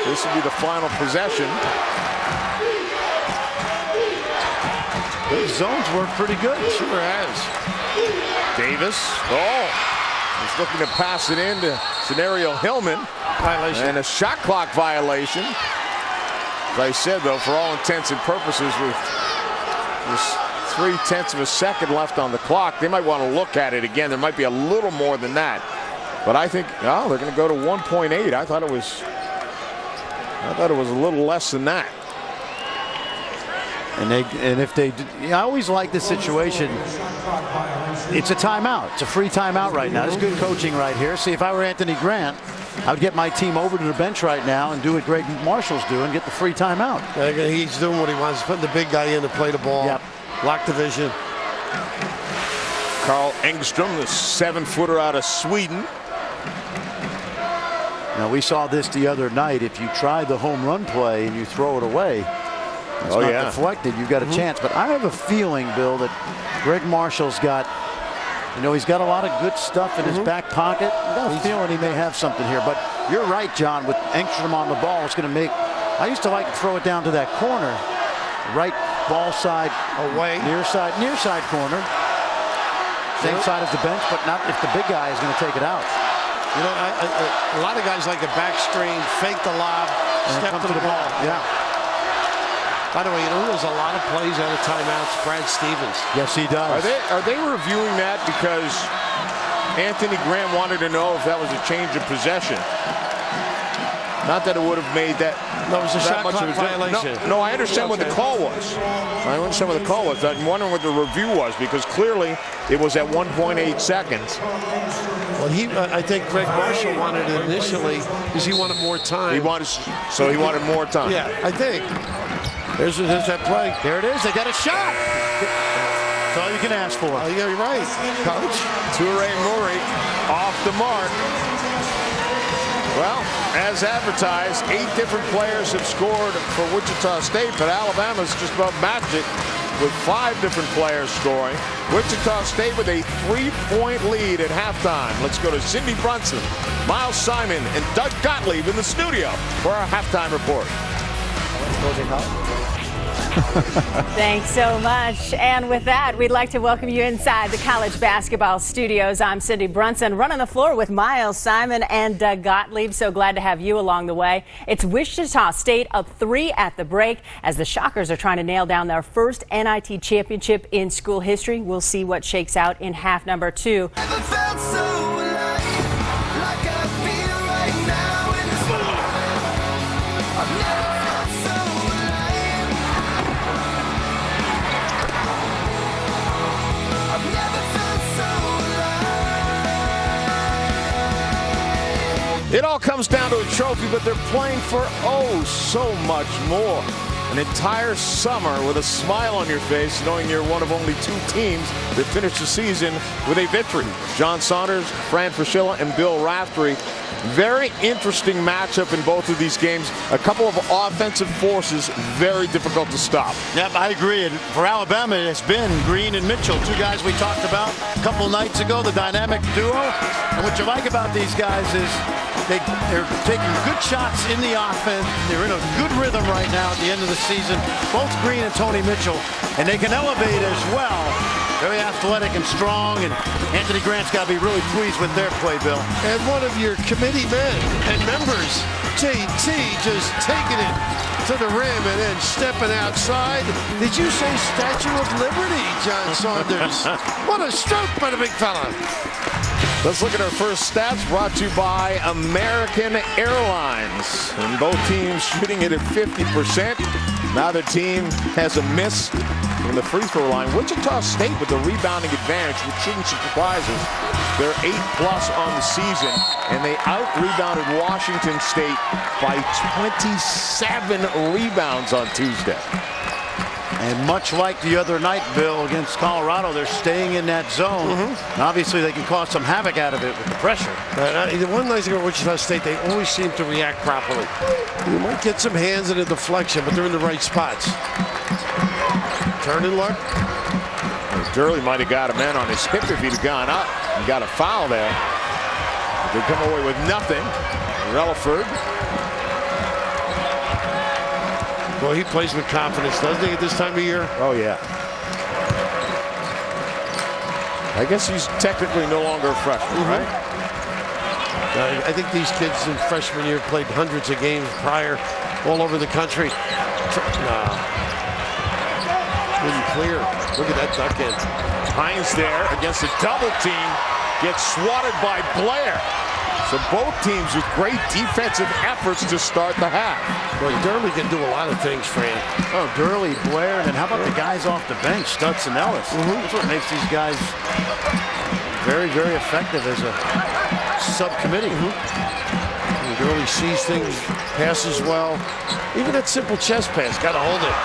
A: this will be the final possession.
B: Those zones work pretty good.
C: Sure has.
A: Davis. Oh, he's looking to pass it in to Scenario Hillman.
C: Violation.
A: And a shot clock violation. As I said, though, for all intents and purposes, with just 0.3 of a second left on the clock, they might want to look at it again. There might be a little more than that. But I think, oh, they're going to go to 1.8. I thought it was a little less than that.
B: And if they, I always like this situation. It's a timeout. It's a free timeout right now. It's good coaching right here. See, if I were Anthony Grant, I would get my team over to the bench right now and do what Greg Marshall's doing, get the free timeout.
C: He's doing what he wants. He's putting the big guy in to play the ball.
B: Yep.
C: Block division.
A: Carl Engstrom, the 7-footer out of Sweden.
B: Now, we saw this the other night. If you try the home run play and you throw it away, it's not deflected, you've got a chance. But I have a feeling, Bill, that Greg Marshall's got, he's got a lot of good stuff in his back pocket. I got a feeling he may have something here. But you're right, John, with Engstrom on the ball, it's going to make, I used to like to throw it down to that corner. Right ball side
C: away.
B: Near side corner. Same side as the bench, but not if the big guy is going to take it out.
C: A lot of guys like a backstream, fake the lob, step to the ball.
B: Yeah.
C: By the way, there's a lot of plays out of timeouts. Brad Stevens.
B: Yes, he does.
A: Are they reviewing that because Anthony Grant wanted to know if that was a change of possession? Not that it would have made that.
C: No, it was a shot
A: much
C: clock
A: of a
C: violation.
A: No, I understand what the call was. I understand what the call was. I'm wondering what the review was, because clearly it was at 1.8 seconds.
C: Well, I think Greg Marshall wanted it initially because he wanted more time.
A: He wanted more time.
C: Yeah, I think. There's that play.
B: There it is. They got a shot. That's all you can ask for.
C: Oh, yeah, you're right, Coach.
A: Toure Murray off the mark. Well, as advertised, 8 different players have scored for Wichita State, but Alabama's just about matched it with 5 different players scoring. Wichita State with a 3-point lead at halftime. Let's go to Cindy Brunson, Miles Simon, and Doug Gottlieb in the studio for our halftime report.
D: Thanks so much. And with that, we'd like to welcome you inside the college basketball studios. I'm Cindy Brunson, running the floor with Miles Simon and Doug Gottlieb. So glad to have you along the way. It's Wichita State up 3 at the break as the Shockers are trying to nail down their first NIT championship in school history. We'll see what shakes out in half number 2.
A: It all comes down to a trophy, but they're playing for oh so much more. An entire summer with a smile on your face, knowing you're one of only 2 teams that finished the season with a victory. John Saunders, Fran Fraschilla, and Bill Raftery. Very interesting matchup in both of these games. A couple of offensive forces, very difficult to stop.
B: Yep, I agree. And for Alabama, it's been Green and Mitchell, 2 guys we talked about a couple nights ago, the dynamic duo. And what you like about these guys is they're taking good shots in the offense. They're in a good rhythm right now at the end of the season, both Green and Tony Mitchell, and they can elevate as well. Very athletic and strong, and Anthony Grant's got to be really pleased with their play, Bill.
C: And one of your committee men and members, JT, just taking it to the rim and then stepping outside. Did you say Statue of Liberty, John Saunders? What a stroke by the big fella.
A: Let's look at our first stats, brought to you by American Airlines. And both teams shooting it at 50%. Neither team has a miss from the free throw line. Wichita State with the rebounding advantage, which shouldn't surprise us. They're 8+ on the season, and they out-rebounded Washington State by 27 rebounds on Tuesday.
B: And much like the other night, Bill, against Colorado, they're staying in that zone. And obviously, they can cause some havoc out of it with the pressure.
C: The one nice thing about Wichita State, they always seem to react properly. You might get some hands in a deflection, but they're in the right spots. Turning luck.
A: Durley might have got a man on his hip if he'd have gone up. He got a foul there. But they come away with nothing. Relaford.
C: Well, he plays with confidence, doesn't he, at this time of year?
A: Oh, yeah. I guess he's technically no longer a freshman, right?
C: I think these kids in freshman year played hundreds of games prior all over the country. Didn't clear. Look at that duck in.
A: Hines there against a double team. Gets swatted by Blair. So both teams with great defensive efforts to start the half.
C: Well, Durley can do a lot of things, Fran.
B: Oh, Durley, Blair, and how about the guys off the bench, Stutz and Ellis? That's what makes these guys very, very effective as a subcommittee.
C: Durley sees things, passes well. Even that simple chest pass, got to hold it.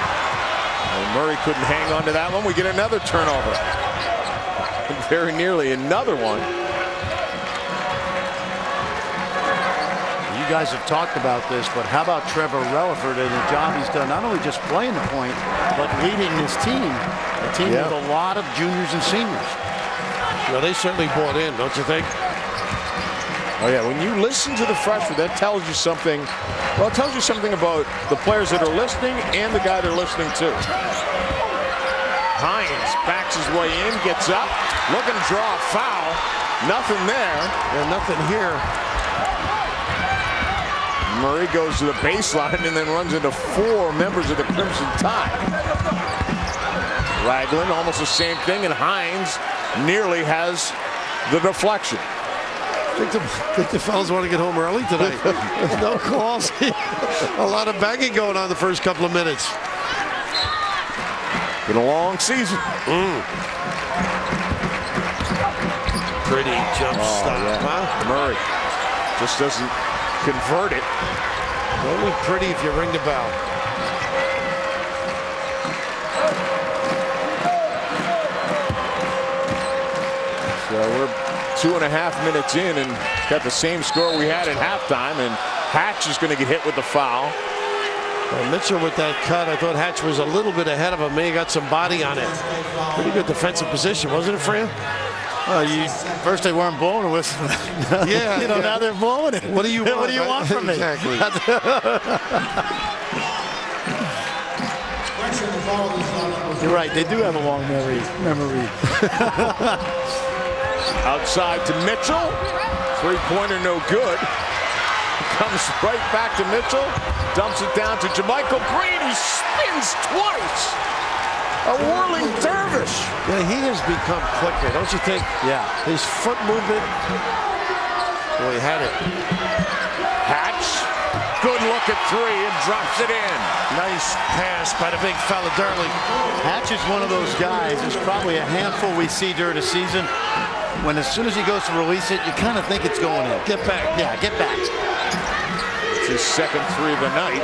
A: Well, Murray couldn't hang on to that one. We get another turnover. Very nearly another one.
B: You guys have talked about this, but how about Trevor Relaford and the job he's done, not only just playing the point, but leading this team, a team with a lot of juniors and seniors.
C: Well, they certainly bought in, don't you think?
A: Oh, yeah, when you listen to the freshmen, that tells you something. Well, it tells you something about the players that are listening and the guy they're listening to. Hines backs his way in, gets up, looking to draw a foul. Nothing there.
C: Yeah, nothing here.
A: Murray goes to the baseline and then runs into 4 members of the Crimson Tide. Ragland, almost the same thing, and Hines nearly has the deflection.
C: Think the fellas want to get home early tonight. No calls. A lot of banging going on the first couple of minutes.
A: Been a long season.
C: Pretty jump stop, huh?
A: Murray just doesn't convert it.
C: Only pretty if you ring the bell.
A: So we're 2.5 minutes in and got the same score we had at halftime, and Hatch is going to get hit with the foul.
C: Well, Mitchell with that cut, I thought Hatch was a little bit ahead of him. May have got some body on it. Pretty good defensive position, wasn't it, Fran?
B: First they weren't blowing a whistle.
C: Yeah.
B: Now they're blowing it.
C: What do you want?
B: What do you want from me?
C: Exactly.
B: You're right. They do have a long memory.
A: Outside to Mitchell. Three-pointer no good. Comes right back to Mitchell. Dumps it down to JaMychal Green. He spins twice. A whirling dervish.
C: Yeah, he has become quicker, don't you think?
B: Yeah.
C: His foot movement. Well, he had it.
A: Hatch. Good look at three and drops it in.
C: Nice pass by the big fella, Durley.
B: Hatch is one of those guys. There's probably a handful we see during the season when as soon as he goes to release it, you kind of think it's going in.
C: Get back.
B: Yeah, get back.
A: It's his second three of the night.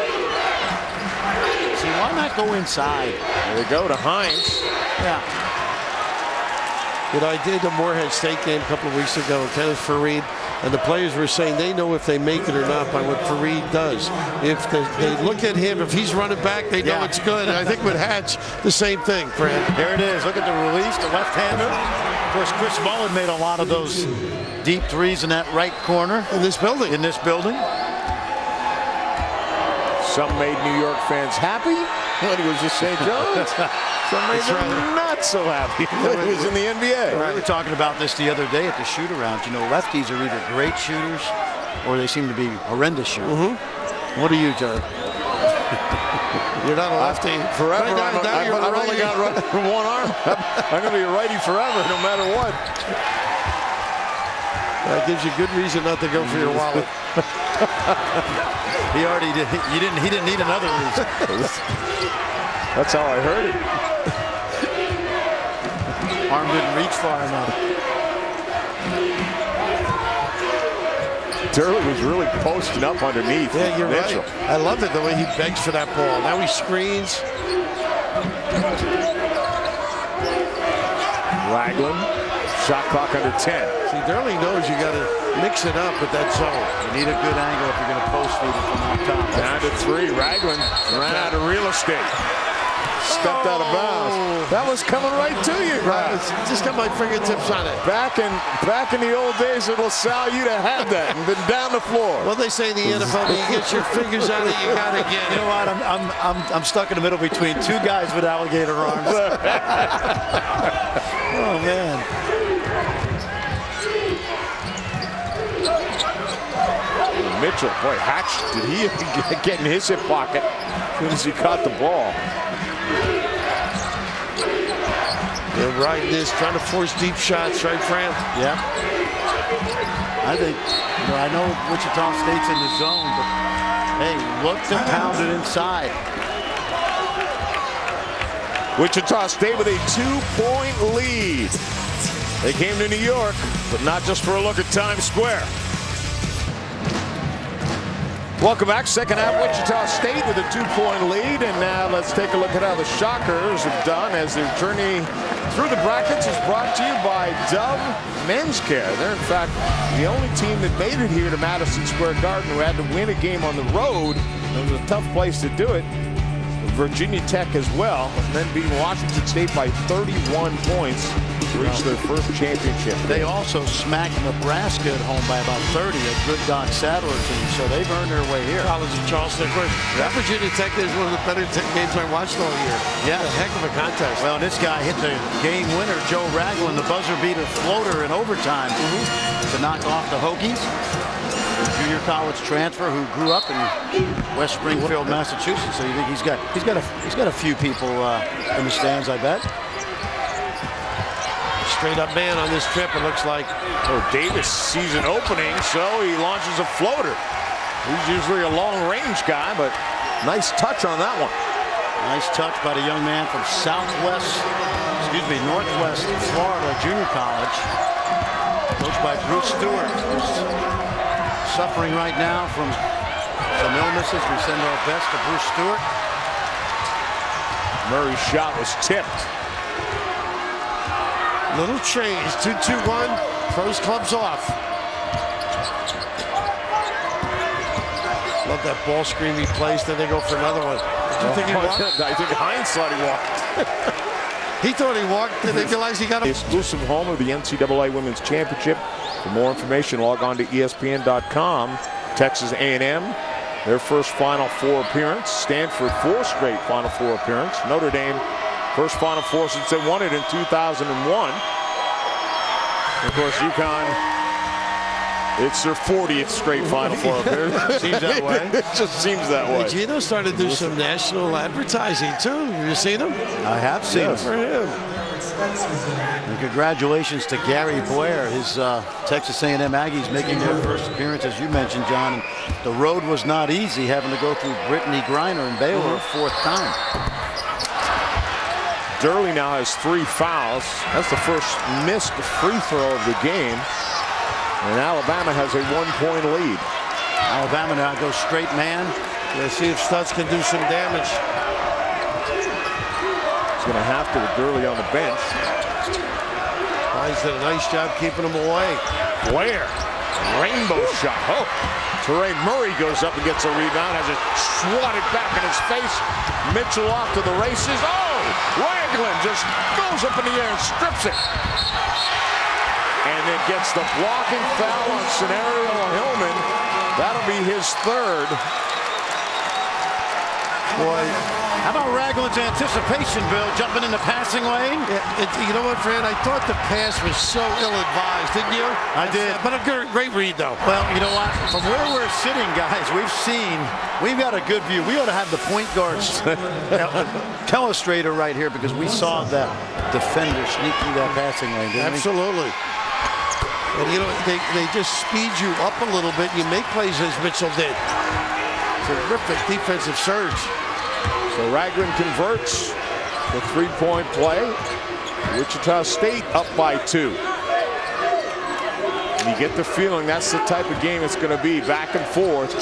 B: See, why not go inside?
A: There they go to Hines.
B: Yeah.
C: You know, I did the Morehead State game a couple of weeks ago with Kenneth Fareed, and the players were saying they know if they make it or not by what Fareed does. If they look at him, if he's running back, they know it's good. And I think with Hatch, the same thing, Fran.
B: There it is. Look at the release, the left-hander. Of course, Chris Mullen made a lot of those deep threes in that right corner.
C: In this building.
A: Some made New York fans happy when he was at St. John's. Some made them not so happy when he was in the NBA.
B: We were talking about this the other day at the shoot-around. You know, lefties are either great shooters or they seem to be horrendous shooters. What are you, Joe?
C: You're not a lefty.
A: Forever.
C: Right now,
A: I've only got one arm. I'm going to be a righty forever, no matter what.
C: That gives you good reason not to go for your wallet.
B: He already did. He didn't need another reason.
A: That's how I heard it.
B: Arm didn't reach far enough.
A: Durley was really posting up underneath.
C: Yeah, you're
A: Mitchell.
C: right. I love it the way he begs for that ball. Now he screens.
A: Ragland. Shot clock under 10.
C: See, Durley knows you got to mix it up with that zone.
B: You need a good angle if you're going to post feed it from on top.
A: Down to three. Ragland ran out of real estate. Stepped out of bounds. That was coming right to you, guys.
C: Just got my fingertips on it.
A: Back in the old days at LaSalle, you'd have had that and been down the floor.
C: Well, they say in the NFL, when you get your fingers on it, you got to get it.
B: You know what? I'm stuck in the middle between two guys with alligator arms. Oh man.
A: Mitchell, boy, Hatch, did he get in his hip pocket as soon as he caught the ball?
C: They're riding this, trying to force deep shots, right, Fran?
B: Yeah. I think, I know Wichita State's in the zone, but hey, look to pound it inside.
A: Wichita State with a 2-point lead. They came to New York, but not just for a look at Times Square. Welcome back. Second half, Wichita State with a 2-point lead. And now let's take a look at how the Shockers have done as their journey through the brackets is brought to you by Dove Men's Care. They're, in fact, the only team that made it here to Madison Square Garden who had to win a game on the road. It was a tough place to do it. Virginia Tech as well, and then beating Washington State by 31 points to reach their first championship.
B: They also smacked Nebraska at home by about 30, a good Doc Sadler team, so they've earned their way here.
C: College of Charleston, of course. That Virginia Tech is one of the better games I watched all year.
B: Yeah.
C: A heck of a contest.
B: Well, this guy hit the game winner, Joe Ragland, the buzzer beater floater in overtime to knock off the Hokies. Junior college transfer who grew up in West Springfield, Massachusetts. So you think he's got a few people in the stands, I bet.
C: straight up man on this trip, it looks like.
A: Oh, Davis sees an opening, so he launches a floater. He's usually a long-range guy, but nice touch on that one.
B: Nice touch by the young man from Northwest Florida Junior College, coached by Bruce Stewart, who's suffering right now from some illnesses. We send our best to Bruce Stewart.
A: Murray's shot was tipped.
C: Little change, 2-2-1, throws clubs off. Love that ball screen he plays, then they go for another one. Did you think he walked?
A: I think Hines thought he walked.
C: He thought he walked, then they realized he got
A: The
C: him.
A: exclusive home of the NCAA Women's Championship. For more information, log on to ESPN.com. Texas A&M, their first Final Four appearance. Stanford, 4 straight Final Four appearance. Notre Dame, first Final Four since they won it in 2001. Of course, UConn, it's their 40th straight Final Four appearance.
B: Seems that way.
A: It just seems that way.
C: Gino started to do some national advertising too. Have you seen him?
B: I have seen
A: Yes.
B: him.
C: For him.
B: And congratulations to Gary Blair, his Texas A&M Aggies making their first appearance, as you mentioned, John. And the road was not easy, having to go through Brittany Griner and Baylor a 4th time.
A: Durley now has 3 fouls. That's the first missed free throw of the game. And Alabama has a 1-point lead.
B: Alabama now goes straight man.
C: Let's see if Stutz can do some damage.
A: He's going to have to with Durley on the bench.
C: Hines did a nice job keeping him away.
A: Blair, rainbow shot. Oh, Terrain Murray goes up and gets a rebound, has it swatted back in his face. Mitchell off to the races. Oh, Ragland just goes up in the air and strips it. And then gets the blocking foul on Scenario Hillman. That'll be his 3rd.
B: Boy, how about Ragland's anticipation, Bill, jumping in the passing lane?
C: You know what, Fran? I thought the pass was so ill-advised, didn't you?
B: I did.
C: But a great read, though.
B: Well, you know what? From where we're sitting, guys, we've got a good view. We ought to have the point guards telestrator right here because we saw that defender sneak through that passing lane, didn't we?
C: Absolutely. And, you know, they just speed you up a little bit. You make plays as Mitchell did. Terrific defensive surge.
A: So Ragland converts the 3-point play. Wichita State up by 2. And you get the feeling that's the type of game it's going to be, back and forth.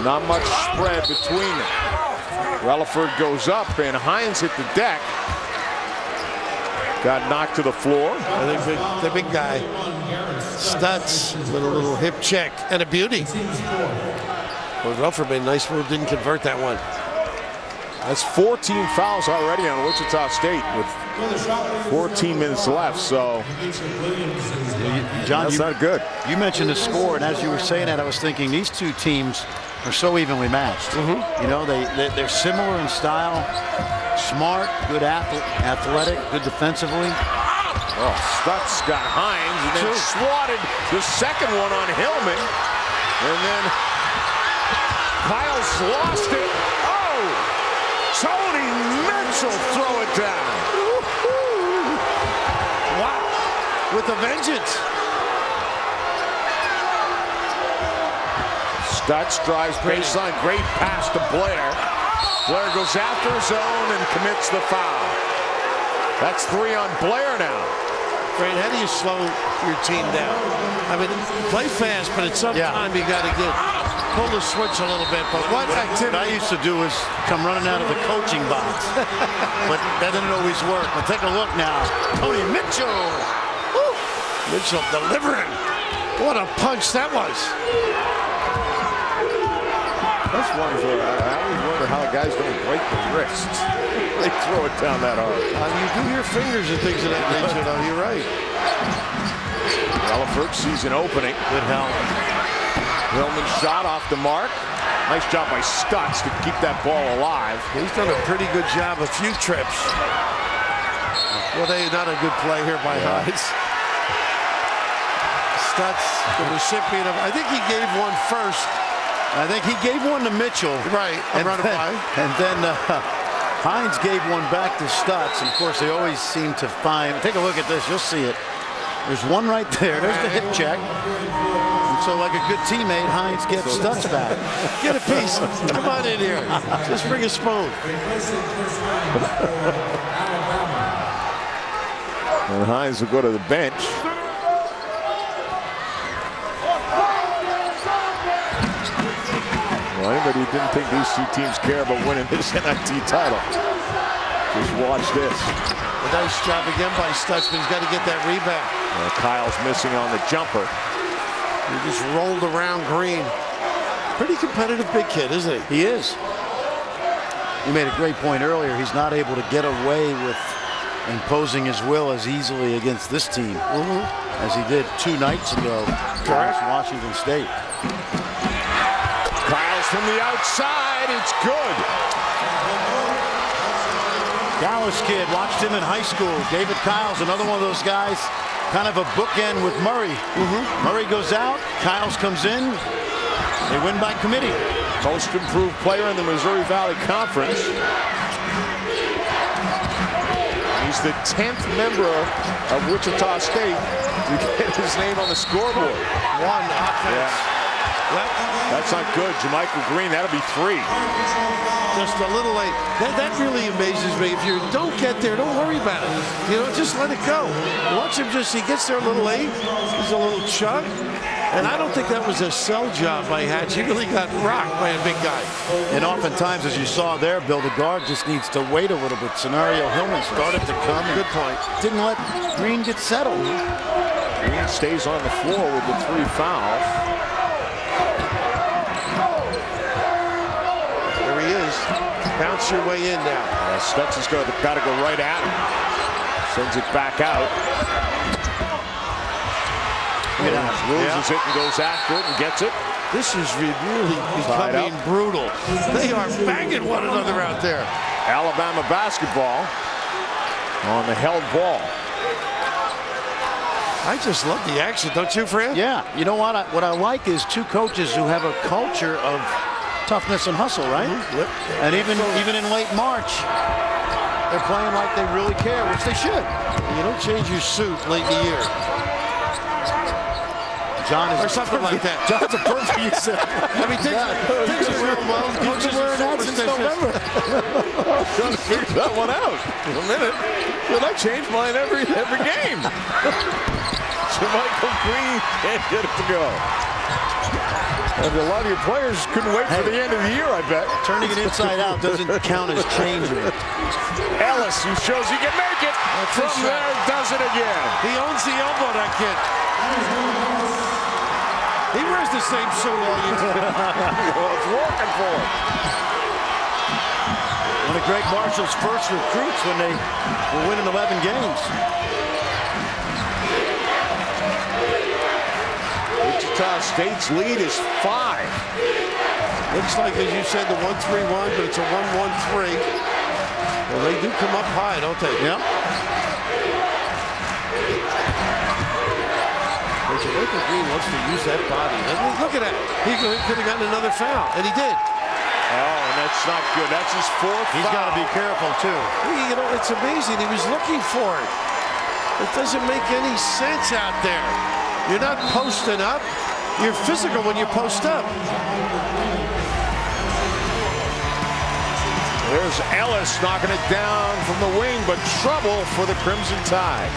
A: Not much spread between them. Relaford goes up and Hines hit the deck. Got knocked to the floor.
C: I think the big guy, Stutz, with a little hip check and a beauty. Well, Relaford made a nice move, didn't convert that one.
A: That's 14 fouls already on Wichita State with 14 minutes left, so
B: John,
A: that's not good.
B: You mentioned the score, and as you were saying that, I was thinking these 2 teams are so evenly matched. You know, they're similar in style, smart, good athletic, good defensively.
A: Oh, Stutz got Hines and then swatted the second one on Hillman. And then Kyle's lost it. Oh, Tony Mitchell throw it down.
C: Wow, with a vengeance.
A: Stutz drives baseline, great pass to Blair. Blair goes after his own and commits the foul. That's 3 on Blair now.
C: Fran, how do you slow your team down? I mean, play fast, but at some time you got to pull the switch a little bit. But what activity
B: I used to do is come running out of the coaching box, but that didn't always work. But take a look now, Tony Mitchell.
C: Woo! Mitchell delivering. What a punch that was.
A: That's one where I always wonder how guys don't break the wrists. They throw it down that hard.
C: You do hear fingers and things of that nature, though. You're right.
A: Relaford sees an opening.
B: Good help.
A: Hillman shot off the mark. Nice job by Stutz to keep that ball alive.
C: He's done a pretty good job a few trips. Well, not a good play here by Hines. Stutz, the recipient of, I think he gave one first.
B: I think he gave one to Mitchell.
C: Right,
B: and then Hines gave one back to Stutz, and of course they always seem to find. Take a look at this, you'll see it. There's one right there. There's the hip check. And so, like a good teammate, Hines gets Stutz back.
C: Get a piece. Come on in here. Just bring a spoon.
A: And Hines will go to the bench. Well, anybody who didn't think these two teams care about winning this NIT title, just watch this.
C: A nice job again by Stutz, but he's got to get that rebound.
A: Kyle's missing on the jumper.
C: He just rolled around Green. Pretty competitive big kid, isn't he?
B: He is. You made a great point earlier. He's not able to get away with imposing his will as easily against this team as he did 2 nights ago against Washington State.
A: Kyle's from the outside. It's good.
B: Dallas kid, watched him in high school. David Kyle's another one of those guys, kind of a bookend with Murray. Murray goes out, Kyle's comes in. They win by committee.
A: Most improved player in the Missouri Valley Conference. He's the 10th member of Wichita State to get his name on the scoreboard.
C: 1 offense.
A: Yeah. That's not good. Jermichael Green, that'll be 3.
C: Just a little late. That really amazes me. If you don't get there, don't worry about it. You know, just let it go. Watch him he gets there a little late. He's a little chug. And I don't think that was a sell job by Hatch. He really got rocked by a big guy.
B: And oftentimes, as you saw there, Bill, the guard just needs to wait a little bit. Scenario Hillman started to come.
C: Good point.
B: Didn't let Green get settled.
A: Green stays on the floor with the 3 fouls.
C: There he is. Bounce your way in now.
A: Stutz is got to go right at him. Sends it back out. Loses it and goes after it and gets it.
C: This is really becoming brutal. They are banging one another out there.
A: Alabama basketball on the held ball.
C: I just love the action, don't you, Fran?
B: Yeah. You know what? What I like is 2 coaches who have a culture of toughness and hustle, right?
C: Yep.
B: And even in late March, they're playing like they really care, which they should.
C: You don't change your suit late in the year.
B: John is
C: or something like that.
B: John's a perfect example.
C: I mean, things are real well.
B: He's been wearing that since November.
A: Trying to figure that one out. In a minute. Well, I change mine every game. Jermichael Green can't get it to go. And a lot of your players couldn't wait for the end of the year, I bet.
B: Turning it inside out doesn't count as changing.
A: Ellis, who shows he can make it. From there, does it again.
C: He owns the elbow, that kid. He wears the same suit all year.
A: Well, it's working for him.
B: One of Greg Marshall's first recruits when they were winning 11 games.
A: Wichita State's lead is 5.
C: Looks like, as you said, the 1-3-1, but it's a 1-1-3. Well, they do come up high, don't they?
B: Yeah.
C: Michael Green wants to use that body. Look at that. He could have gotten another foul, and he did.
A: Oh, and that's not good. That's his 4th
B: He's got to be careful, too.
C: You know, it's amazing. He was looking for it. It doesn't make any sense out there. You're not posting up. You're physical when you post up.
A: There's Ellis knocking it down from the wing, but trouble for the Crimson Tide.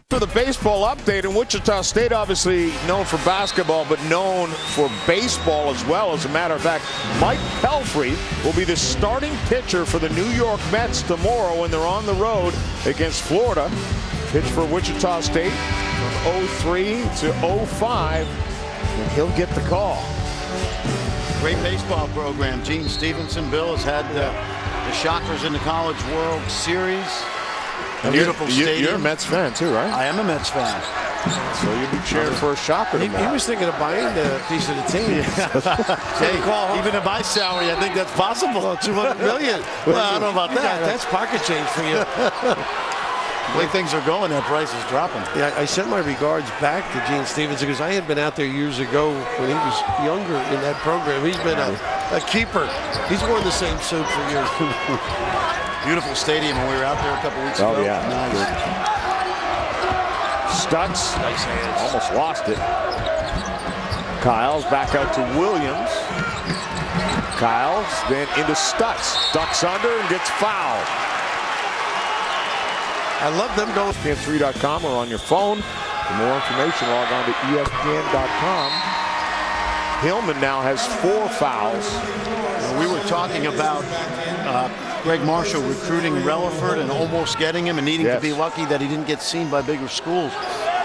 A: For the baseball update, and Wichita State obviously known for basketball, but known for baseball as well. As a matter of fact, Mike Pelfrey will be the starting pitcher for the New York Mets tomorrow when they're on the road against Florida. Pitch for Wichita State from 03 to 05, and he'll get the call.
B: Great baseball program. Gene Stevenson, Bill, has had the Shockers in the College World Series. Beautiful stadium.
A: You're a Mets fan too, right?
B: I am a Mets fan.
A: So you'll be cheering for a Shocker tomorrow.
C: He was thinking of buying a piece of the team.
B: Hey, even at my salary, I think that's possible.
C: Well, $200 million.
B: Well, I don't know about that.
C: That's pocket change for you.
B: The way things are going, that price is dropping.
C: Yeah, I sent my regards back to Gene Stevens because I had been out there years ago when he was younger in that program. He's been a keeper. He's worn the same suit for years.
B: Beautiful stadium when we were out there a couple weeks ago.
A: Oh, yeah.
B: Nice.
A: Stutz
C: Nice hands.
A: almost lost it. Kyles back out to Williams. Kyles then into Stutz. Ducks under and gets fouled.
C: I love them going.
A: ESPN3.com or on your phone. For more information, log on to ESPN.com. Hillman now has 4 fouls.
B: We were talking about Greg Marshall recruiting Relaford and almost getting him and needing to be lucky that he didn't get seen by bigger schools.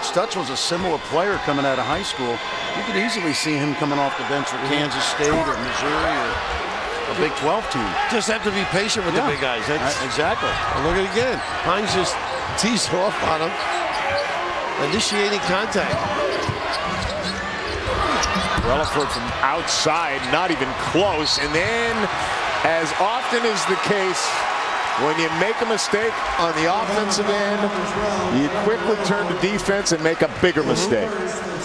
B: Stutz was a similar player coming out of high school. You could easily see him coming off the bench for Kansas State or Missouri or a Big 12 team.
C: Just have to be patient with the big guys.
B: Exactly.
C: And look at it again. Hines just tees off on him. Initiating contact.
A: Relaford from outside, not even close. And then, as often is the case, when you make a mistake on the offensive end, you quickly turn to defense and make a bigger mistake.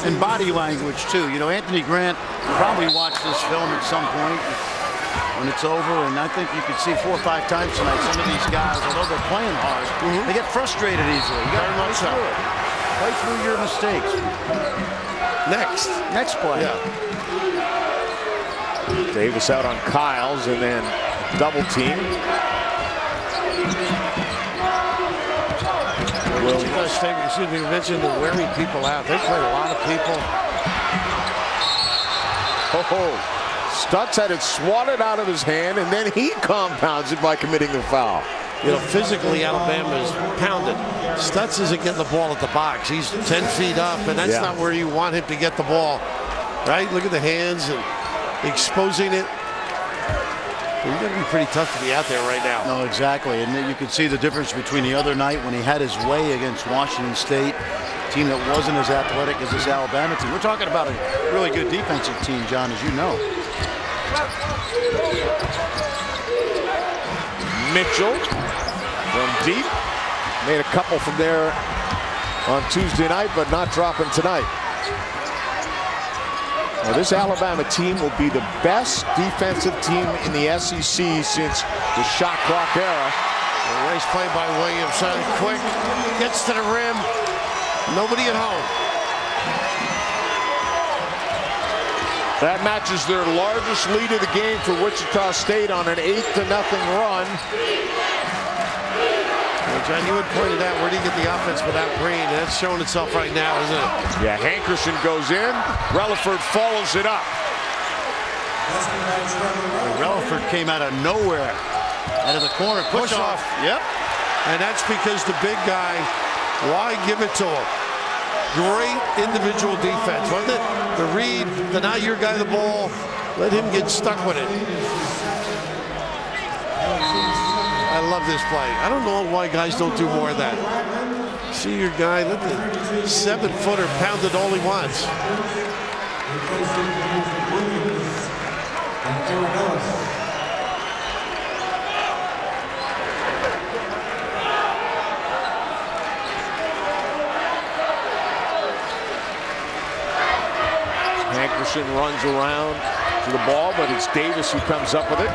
B: And body language, too. You know, Anthony Grant probably watched this film at some point when it's over, and I think you could see 4 or 5 times tonight some of these guys, although they're playing hard, they get frustrated easily. You got to play through it. Play through your mistakes. Next play.
C: Yeah.
A: Davis out on Kyles and then double team.
C: Wichita State, excuse me, mentioned wearing people out. They play a lot of people.
A: Stutz had it swatted out of his hand, and then he compounds it by committing the foul.
C: You know, physically, Alabama is pounded. Stutz isn't getting the ball at the box. He's 10 feet up, and that's not where you want him to get the ball. Right? Look at the hands and exposing it. You're going to be pretty tough to be out there right now.
B: No, exactly. And you could see the difference between the other night when he had his way against Washington State, a team that wasn't as athletic as this Alabama team. We're talking about a really good defensive team, John, as you know.
A: Mitchell from deep. Made a couple from there on Tuesday night, but not dropping tonight. Now, this Alabama team will be the best defensive team in the SEC since the shot clock era.
C: A nice play by Williams. Quick, gets to the rim. Nobody at home.
A: That matches their largest lead of the game for Wichita State on an 8-0 run.
C: Well, John, you had pointed out, where do you get the offense without Green? That's showing itself right now, isn't it?
A: Yeah, Hankerson goes in. Relaford follows it up.
B: Relaford came out of nowhere, out of the corner, push off. Yep.
C: And that's because the big guy, why give it to him? Great individual defense, wasn't it? The read, the not your guy the ball, let him get stuck with it. I love this play. I don't know why guys don't do more of that. See your guy, let the 7-footer pound it all he wants.
A: Hankerson runs around to the ball, but it's Davis who comes up with it.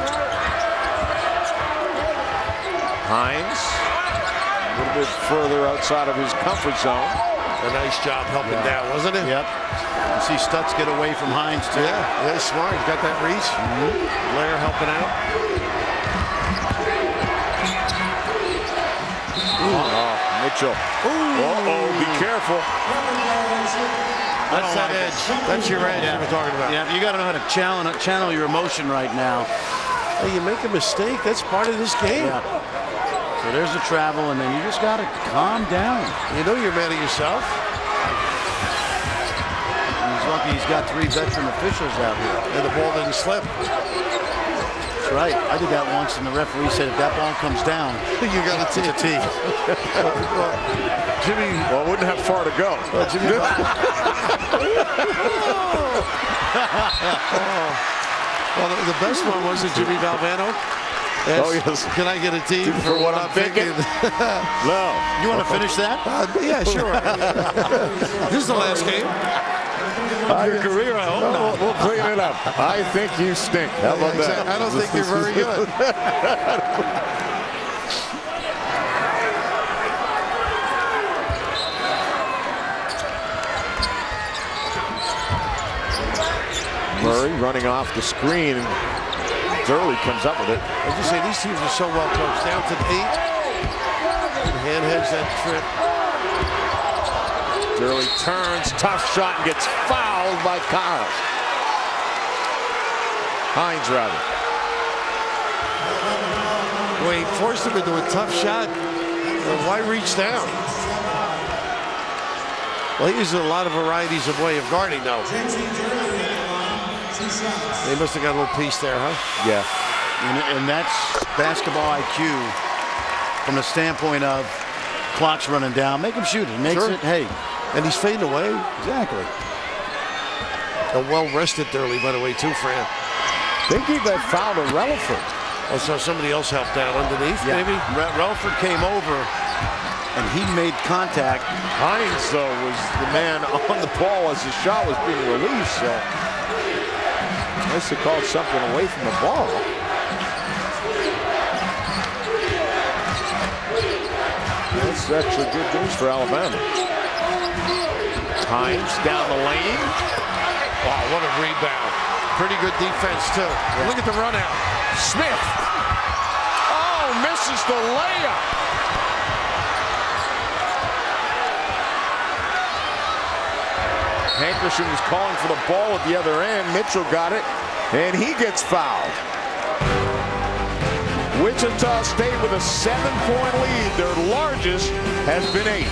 A: Hines, a little bit further outside of his comfort zone.
C: A nice job helping down, wasn't it?
B: Yep. You see Stutz get away from Hines, too.
C: Yeah, smart. He's got that reach. Blair helping out.
A: Mitchell. Be careful.
C: That's that edge. That's your edge you were talking about.
B: Yeah, you got to know how to channel your emotion right now.
C: Hey, you make a mistake, that's part of this game.
B: Yeah. So there's the travel, and then you just got to calm down.
C: You know you're mad at yourself.
B: He's lucky he's got 3 veteran officials out here.
C: And the ball didn't slip.
B: That's right. I did that once, and the referee said if that ball comes down,
C: you got a tee. Jimmy.
A: Well, it wouldn't have far to go.
C: Jimmy. Well, the best one was Jimmy Valvano.
A: Oh, yes.
C: Can I get a team
A: for what I'm thinking? No.
B: You want to finish that?
C: Yeah, sure. This is the last game of your career, I hope not.
A: We'll clean it up. I think you stink. How about that?
C: I don't think you're very good.
A: Murray running off the screen. Durley comes up with it.
C: I just say these teams are so well coached. Down to 8. Hand heads that trip.
A: Durley turns, tough shot, and gets fouled by Kyle. Hines, rather.
C: Wait, forced him into a tough shot. Why reach down? Well, he uses a lot of varieties of way of guarding, though. They must have got a little piece there, huh?
A: Yeah.
B: And that's basketball IQ from the standpoint of clock's running down. Make him shoot it. Makes it, hey.
C: And he's fading away.
B: Exactly.
C: A well-rested Durley, by the way, too, Fran.
A: They gave that foul to Relaford.
C: Oh, so somebody else helped out underneath, maybe?
B: Relaford came over, and he made contact.
A: Hines, though, was the man on the ball as the shot was being released, so nice to call something away from the ball. That's actually good news for Alabama. Hines down the lane.
C: Wow, what a rebound. Pretty good defense, too. Yeah. Look at the run out.
A: Smith. Oh, misses the layup. Hankerson was calling for the ball at the other end. Mitchell got it, and he gets fouled. Wichita State with a 7-point lead. Their largest has been 8.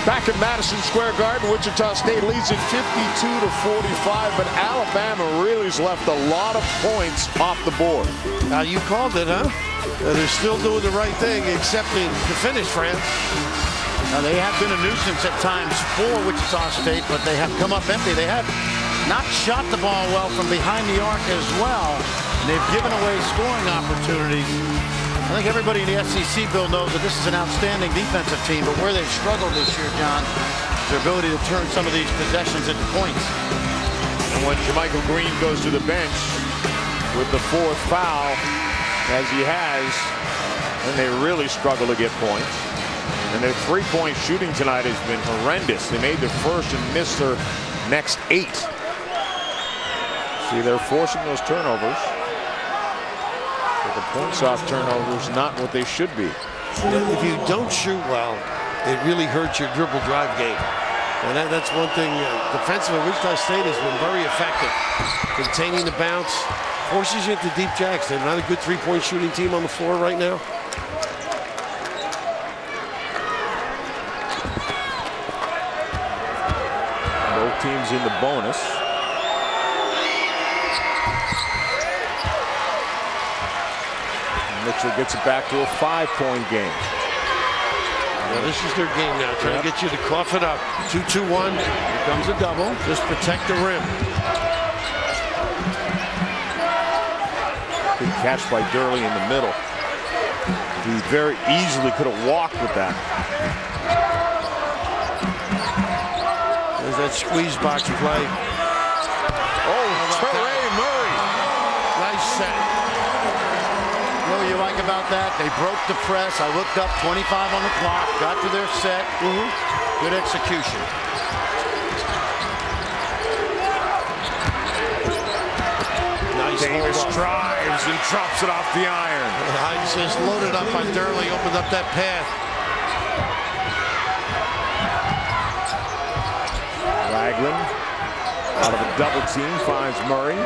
A: Back at Madison Square Garden, Wichita State leads it 52-45, but Alabama really has left a lot of points off the board.
C: Now you called it, huh? They're still doing the right thing, accepting the finish, Fran.
B: Now, they have been a nuisance at times for Wichita State, but they have come up empty. They have not shot the ball well from behind the arc as well. And they've given away scoring opportunities. I think everybody in the SEC, Bill, knows that this is an outstanding defensive team, but where they've struggled this year, John, is their ability to turn some of these possessions into points.
A: And when Jermichael Green goes to the bench with the 4th foul, as he has, then they really struggle to get points. And their 3-point shooting tonight has been horrendous. They made their first and missed their next 8. See, they're forcing those turnovers. But the points off turnovers not what they should be.
C: If you don't shoot well, it really hurts your dribble drive game. And that's one thing. Defensively, Wichita State has been very effective. Containing the bounce, forces you into deep jacks. They're not a good 3-point shooting team on the floor right now.
A: Both teams in the bonus. Mitchell gets it back to a 5-point game.
C: Well, this is their game now, trying to get you to cough it up. 2-2-1.
B: Here comes a double.
C: Just protect the rim.
A: Good catch by Durley in the middle. He very easily could have walked with that.
C: There's that squeeze box play.
A: Oh, Terray Murray.
C: Nice set.
B: You know what you like about that? They broke the press. I looked up, 25 on the clock, got to their set. Good execution.
C: Nice.
A: Davis drives and drops it off the iron.
C: Hines just loaded up on Durley, opened up that path.
A: Ragland out of a double team finds Murray.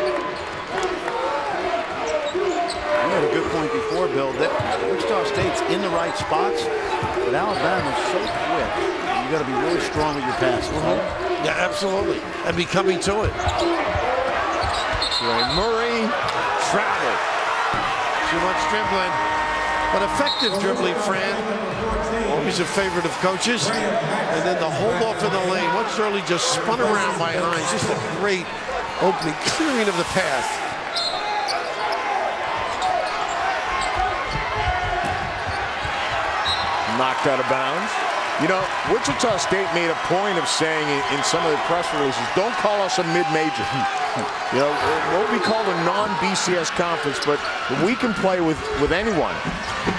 B: You had a good point before, Bill. That Wichita State's in the right spots, but Alabama's so quick. You got to be really strong with your passes.
C: Yeah, absolutely. And be coming to it.
A: Murray traveled.
C: Too much dribbling. but effective dribbling, Fran. Always a favorite of coaches. And then the hold off in the lane. Once Durley just spun around by Hines. Just a great opening, clearing of the path.
A: Knocked out of bounds. You know, Wichita State made a point of saying in some of the press releases, don't call us a mid-major. You know, what we call a non-BCS conference, but we can play with anyone.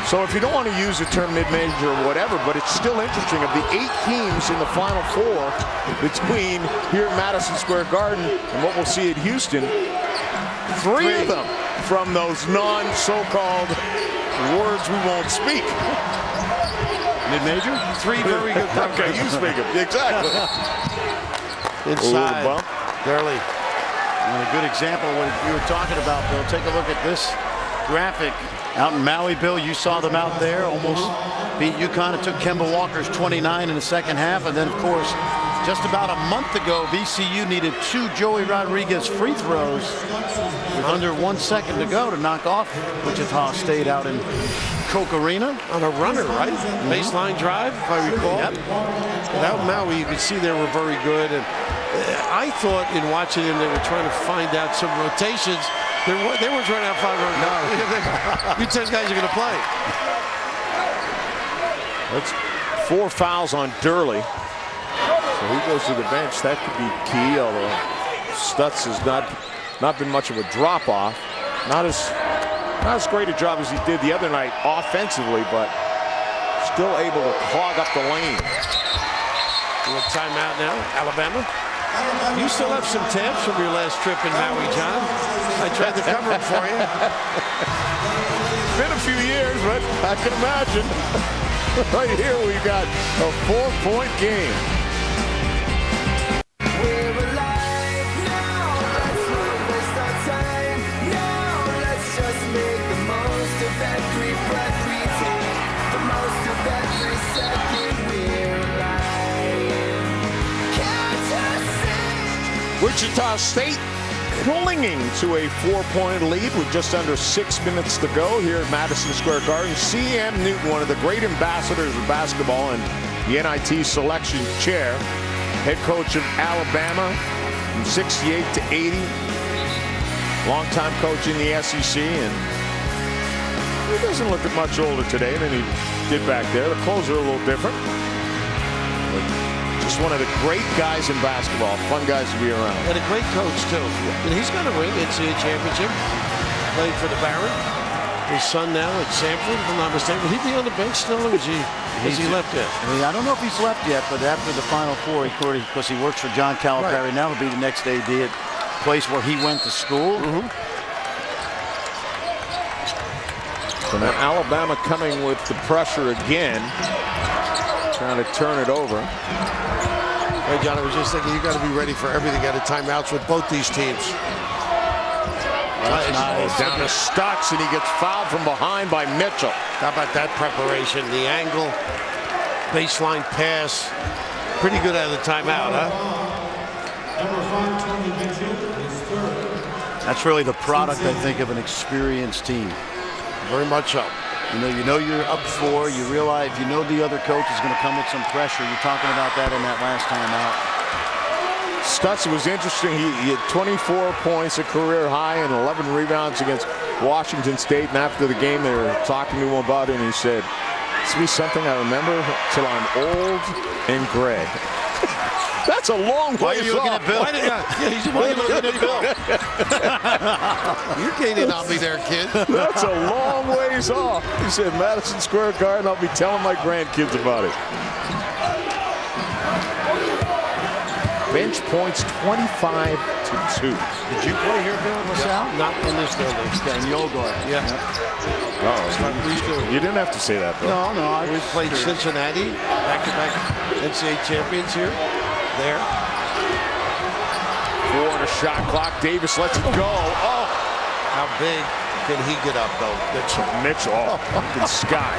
A: So if you don't want to use the term mid-major or whatever, but it's still interesting. Of the 8 teams in the Final Four between here at Madison Square Garden and what we'll see at Houston, 3 of them from those non-so-called words we won't speak.
B: Mid-major?
C: 3 very good programs.
A: Okay, you speak them. Exactly.
C: Inside.
A: Bump.
C: Durley.
B: And a good example of what you were talking about, Bill. Take a look at this graphic out in Maui, Bill. You saw them out there. Almost beat UConn. It took Kemba Walker's 29 in the second half. And then, of course, just about a month ago, VCU needed 2 Joey Rodriguez free throws with under 1 second to go to knock off Wichita State out in Coke Arena.
C: On a runner, right? Baseline drive, if I recall.
B: Yep.
C: And out in Maui, you could see they were very good. And I thought in watching them, they were trying to find out some rotations. They weren't trying to have 5 or no. You 10 guys are going to play.
A: That's 4 fouls on Durley. So he goes to the bench. That could be key, although Stutz has not been much of a drop-off. Not as great a job as he did the other night offensively, but still able to clog up the lane.
C: A little timeout now, Alabama. You still have some tabs from your last trip in Maui, John. I tried to cover them for you.
A: It's been a few years, but I can imagine. Right here we got a 4-point game. Wichita State clinging to a 4-point lead with just under 6 minutes to go here at Madison Square Garden. C.M. Newton, one of the great ambassadors of basketball and the NIT selection chair, head coach of Alabama from 68 to 80, longtime coach in the SEC, and he doesn't look much older today than he did back there. The clothes are a little different. Just one of the great guys in basketball, fun guys to be around.
C: And a great coach, too. And he's got a ring, NCAA championship. Played for the Baron. His son now at Sanford, if I'm not mistaken. Will he be on the bench still, or has he left yet?
B: I don't know if he's left yet, but after the Final Four, because he works for John Calipari, now he'll be the next AD at the place where he went to school.
A: So now Alabama coming with the pressure again, trying to turn it over.
C: Hey, John, I was just thinking you got to be ready for everything out of timeouts with both these teams.
A: Nice. Down to Stutz, and he gets fouled from behind by Mitchell.
C: How about that preparation? The angle, baseline pass. Pretty good out of the timeout, huh?
B: That's really the product, I think, of an experienced team.
C: Very much so.
B: You know you're up 4. You realize you know the other coach is going to come with some pressure. You're talking about that in that last time out.
A: Stutz was interesting. He had 24 points, a career high, and 11 rebounds against Washington State. And after the game, they were talking to him about it, and he said, "This will be something I remember till I'm old and gray." That's a long way.
B: Why are you looking at Bill?
C: Why are you looking at Bill? You're gaining on me there, kid.
A: That's a long ways off. He said, Madison Square Garden, I'll be telling my grandkids about it. Bench points 25 to 2.
B: Did you play here, Bill, LaSalle?
C: Not in this building.
B: Okay, in the old guard.
C: Yeah.
A: You didn't have to say that, though.
B: No.
C: We played Cincinnati, back-to-back NCAA champions here. There.
A: 4 on a shot clock. Davis lets it go. Oh!
C: How big can he get up, though?
A: Mitchell. Oh, fucking sky.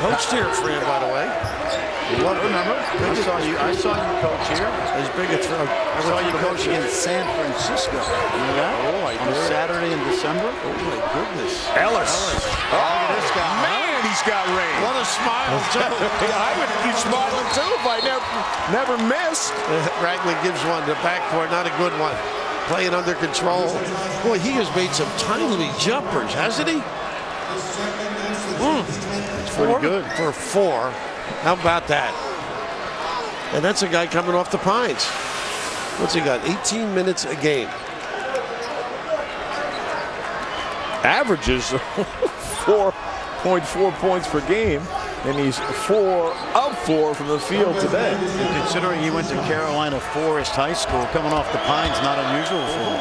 C: Coached here, Fran, by the way.
B: Remember? I saw you coach here.
C: As big a throw.
B: I saw you coach against San Francisco. You know that?
C: Oh, I
B: on
C: did.
B: Saturday in December.
C: Oh my goodness.
A: Ellis.
B: Oh, look at this guy.
A: Man, he's got range.
C: What a smile, too.
A: I would be smiling too if I never missed.
C: Ragland gives one to backcourt, not a good one. Playing under control. Boy, he has made some timely jumpers, hasn't he?
B: It's pretty good.
C: For 4. How about that? And that's a guy coming off the Pines. What's he got? 18 minutes a game.
A: Averages 4.4 points per game, and he's 4 of 4 from the field today.
B: And considering he went to Carolina Forest High School, coming off the Pines, not unusual for him.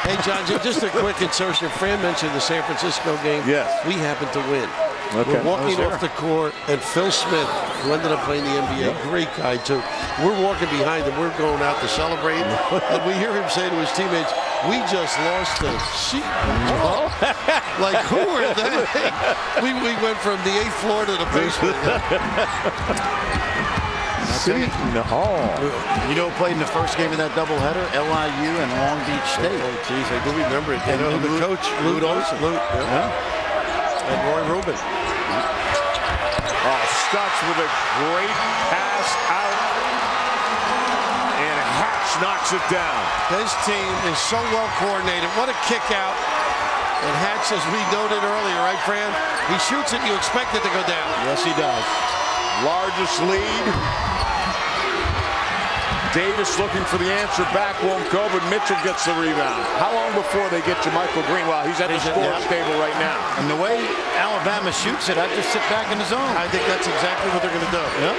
C: Hey, John, just a quick insertion. Fran mentioned the San Francisco game.
A: Yes.
C: We happened to win.
A: Okay.
C: We're walking off the court, and Phil Smith, who ended up playing the NBA, great guy too. We're walking behind him. We're going out to celebrate, and we hear him say to his teammates, "We just lost to sheep." Like, who are they? We went from the 8th floor to the basement.
A: Seton Hall.
B: You know who played in the first game of that doubleheader? LIU and Long Beach State.
C: Oh, geez, I do remember it. You know
B: And
C: the coach, Lute Olson. And Roy Rubin.
A: Oh, Stutz with a great pass out. And Hatch knocks it down.
C: His team is so well coordinated. What a kick out. And Hatch, as we noted earlier, right, Fran? He shoots it, you expect it to go down.
B: Yes, he does.
A: Largest lead. Davis looking for the answer back, won't go, but Mitchell gets the rebound. How long before they get to Michael Green? Well, he's at the scorer's table right now.
B: And the way Alabama shoots it, I just sit back in the zone.
C: I think that's exactly what they're going to do.
B: Yep.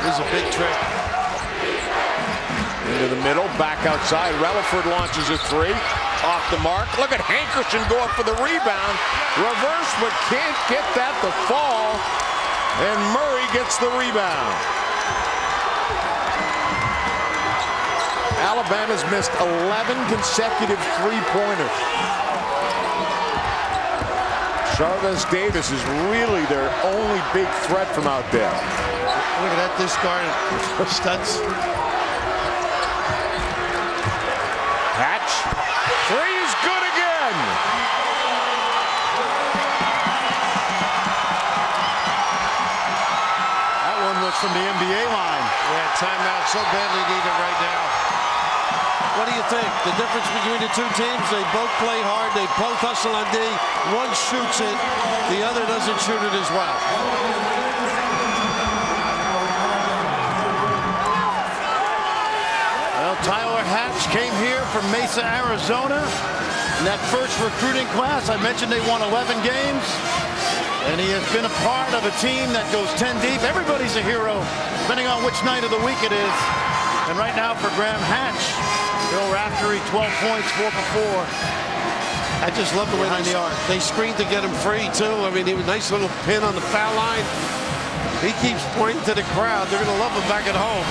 C: This is a big trick.
A: Into the middle, back outside. Relaford launches a 3. Off the mark. Look at Hankerson go up for the rebound. Reverse, but can't get that to fall. And Murray gets the rebound. Alabama's missed 11 consecutive three-pointers. Jarvis Davis is really their only big threat from out there.
C: Look at that discard. Stutz.
A: Hatch. 3 is good again.
B: From the NBA line.
C: Yeah, timeout so badly needed right now. What do you think? The difference between the two teams, they both play hard, they both hustle on D. One shoots it, the other doesn't shoot it as well.
B: Well, Tyler Hatch came here from Mesa, Arizona. In that first recruiting class, I mentioned they won 11 games. And he has been a part of a team that goes 10 deep. Everybody's a hero, depending on which night of the week it is. And right now for Graham Hatch, Bill Raftery, 12 points, 4 for 4.
C: I just love the way they screen to get him free, too. I mean, he was a nice little pin on the foul line. He keeps pointing to the crowd. They're going to love him back at home.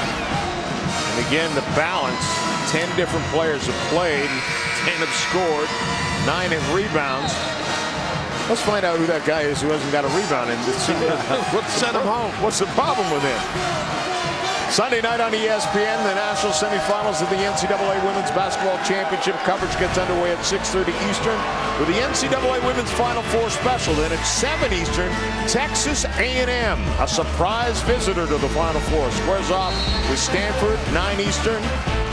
A: And again, the balance. 10 different players have played. 10 have scored. 9 have rebounds. Let's find out who that guy is who hasn't got a rebound. And
C: Send him home.
A: What's the problem with him? Sunday night on ESPN, the national semifinals of the NCAA Women's Basketball Championship coverage gets underway at 6:30 Eastern with the NCAA Women's Final Four special. Then at 7 Eastern, Texas A&M, a surprise visitor to the Final Four, squares off with Stanford. 9 Eastern,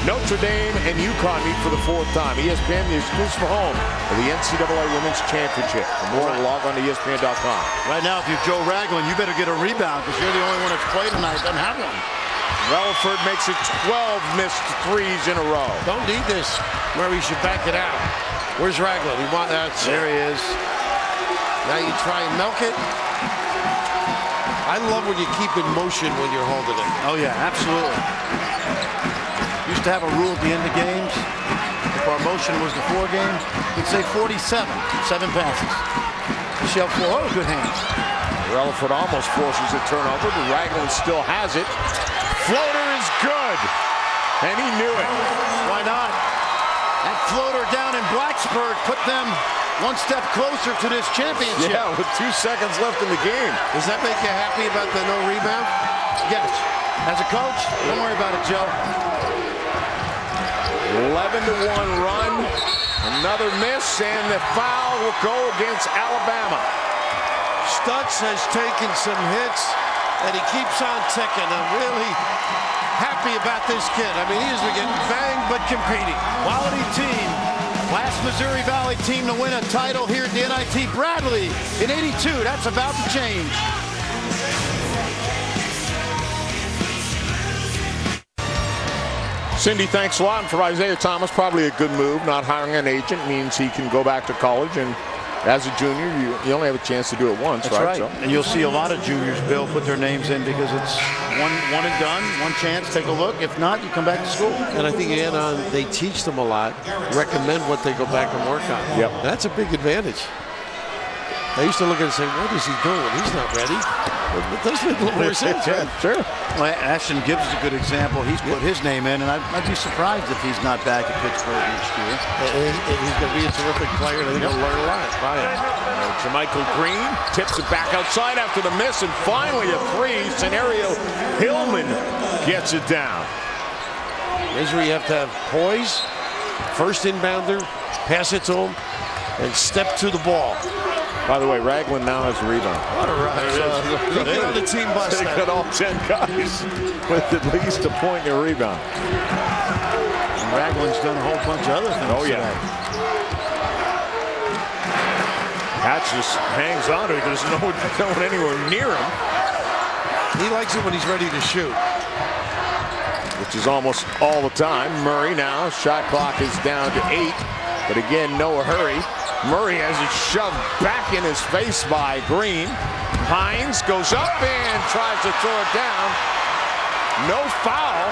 A: Notre Dame and UConn meet for the 4th time. ESPN, the exclusive home of the NCAA Women's Championship. For more, log on to ESPN.com.
B: Right now, if you're Joe Ragland, you better get a rebound because you're the only one that's played tonight. Doesn't have one.
A: Relaford makes it 12 missed threes in a row.
C: Don't need this. Murray should back it out. Where's Ragland? He wants that.
B: There he is.
C: Now you try and milk it. I love when you keep in motion when you're holding it.
B: Oh, yeah, absolutely. Used to have a rule at the end of games. If our motion was the 4 game, we'd say 47, 7 passes. Michelle Ford, oh, good hands.
A: Relaford almost forces a turnover, but Ragland still has it. Floater is good, and he knew it.
B: Why not? That floater down in Blacksburg put them one step closer to this championship.
A: Yeah, with 2 seconds left in the game.
C: Does that make you happy about the no rebound?
B: Yes. As a coach, don't worry about it, Joe.
A: 11-1 run. Another miss, and the foul will go against Alabama.
C: Stutz has taken some hits, and he keeps on ticking. I'm really happy about this kid. I mean, he's getting banged but competing.
B: Quality team. Last Missouri Valley team to win a title here at the NIT. Bradley in '82. That's about to change.
A: Cindy, thanks a lot. And for Isaiah Thomas, probably a good move. Not hiring an agent means he can go back to college, and as a junior, you only have a chance to do it once.
B: That's right.
A: So.
B: And you'll see a lot of juniors, Bill, put their names in because it's one and done, one chance, take a look. If not, you come back to school.
C: And I think, they teach them a lot, recommend what they go back and work on.
A: Yep.
C: That's a big advantage. I used to look at it and say, what is he doing? He's not ready. But those make a little more sense, right?
A: Sure.
B: Well, Ashton Gibbs is a good example. He's put his name in, and I'd be surprised if he's not back at Pittsburgh next year.
C: And he's going to be a terrific player, and he'll learn a lot by him.
A: Jermichael Green tips it back outside after the miss, and finally a three. Scenario Hillman gets it down.
C: This is where you have to have poise, first inbounder, pass it to him, and step to the ball.
A: By the way, Ragland now has a rebound.
C: What a ride. They got the team bus.
A: They got all 10 guys with at least a point and a rebound.
B: And Ragland's done a whole bunch of other things.
A: Oh, yeah.
B: Today.
A: Hatch just hangs on to it. There's no one anywhere near him.
C: He likes it when he's ready to shoot.
A: Which is almost all the time. Murray now, shot clock is down to 8. But again, no hurry. Murray has it shoved back in his face by Green. Hines goes up and tries to throw it down. No foul.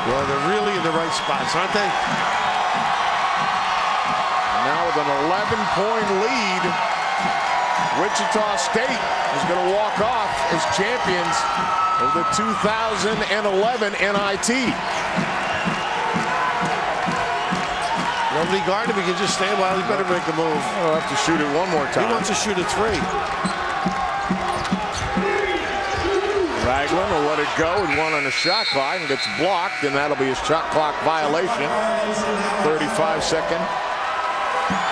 C: Well, they're really in the right spots, aren't they?
A: Now with an 11-point lead, Wichita State is going to walk off as champions of the 2011 NIT.
C: Nobody guard him. He can just stand while he better make a move.
A: He'll have to shoot it one more time.
C: He wants to shoot a three.
A: Ragland will let it go with one on the shot clock and gets blocked, and that'll be a shot clock violation. 35-second.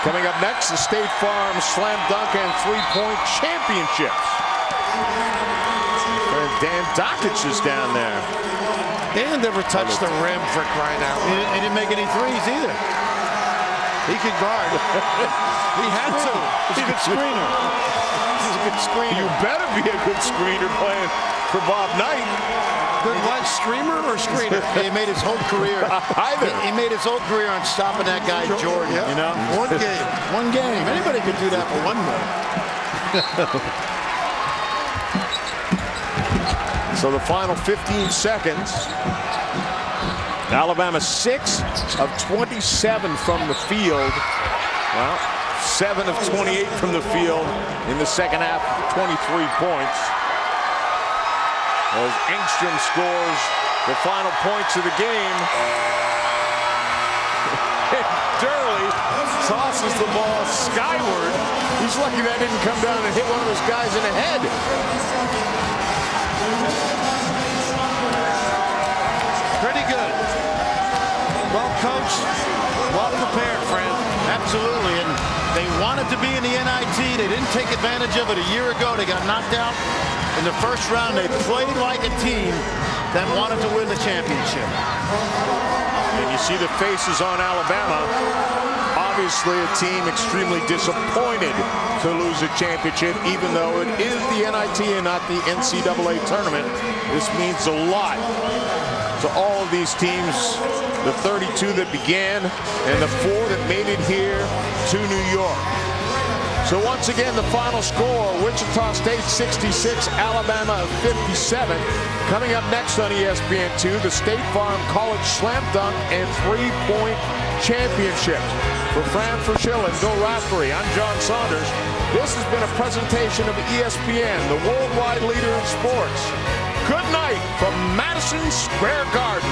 A: Coming up next, the State Farm Slam Dunk and Three-Point Championships. And Dan Dockich is down there.
C: Dan never touched the rim for crying out.
B: He didn't make any threes either.
C: He could guard. He had to.
B: He's a good screener. He's a good screener.
A: You better be a good screener playing for Bob Knight.
C: Good what, streamer or screener?
B: He made his whole career.
A: Either.
B: He made his whole career on stopping that guy Jordan.
C: Yeah.
B: You know,
C: One game.
B: One game. Anybody could do that for one game.
A: So the final 15 seconds. Alabama 6 of 27 from the field. Well, 7 of 28 from the field in the second half, 23 points. As Engstrom scores the final points of the game. Durley tosses the ball skyward. He's lucky that didn't come down and hit one of those guys in the head.
C: Pretty good. Well coached, well prepared, friend.
B: Absolutely, and they wanted to be in the NIT. They didn't take advantage of it a year ago. They got knocked out in the first round. They played like a team that wanted to win the championship.
A: And you see the faces on Alabama. Obviously a team extremely disappointed to lose a championship, even though it is the NIT and not the NCAA tournament. This means a lot to all of these teams, the 32 that began and the 4 that made it here to New York. So once again, the final score, Wichita State 66, Alabama 57. Coming up next on ESPN2, the State Farm College Slam Dunk and Three-Point Championships. For Fran Frischel and Bill Raftery, I'm John Saunders. This has been a presentation of ESPN, the worldwide leader in sports. Good night from Madison Square Garden.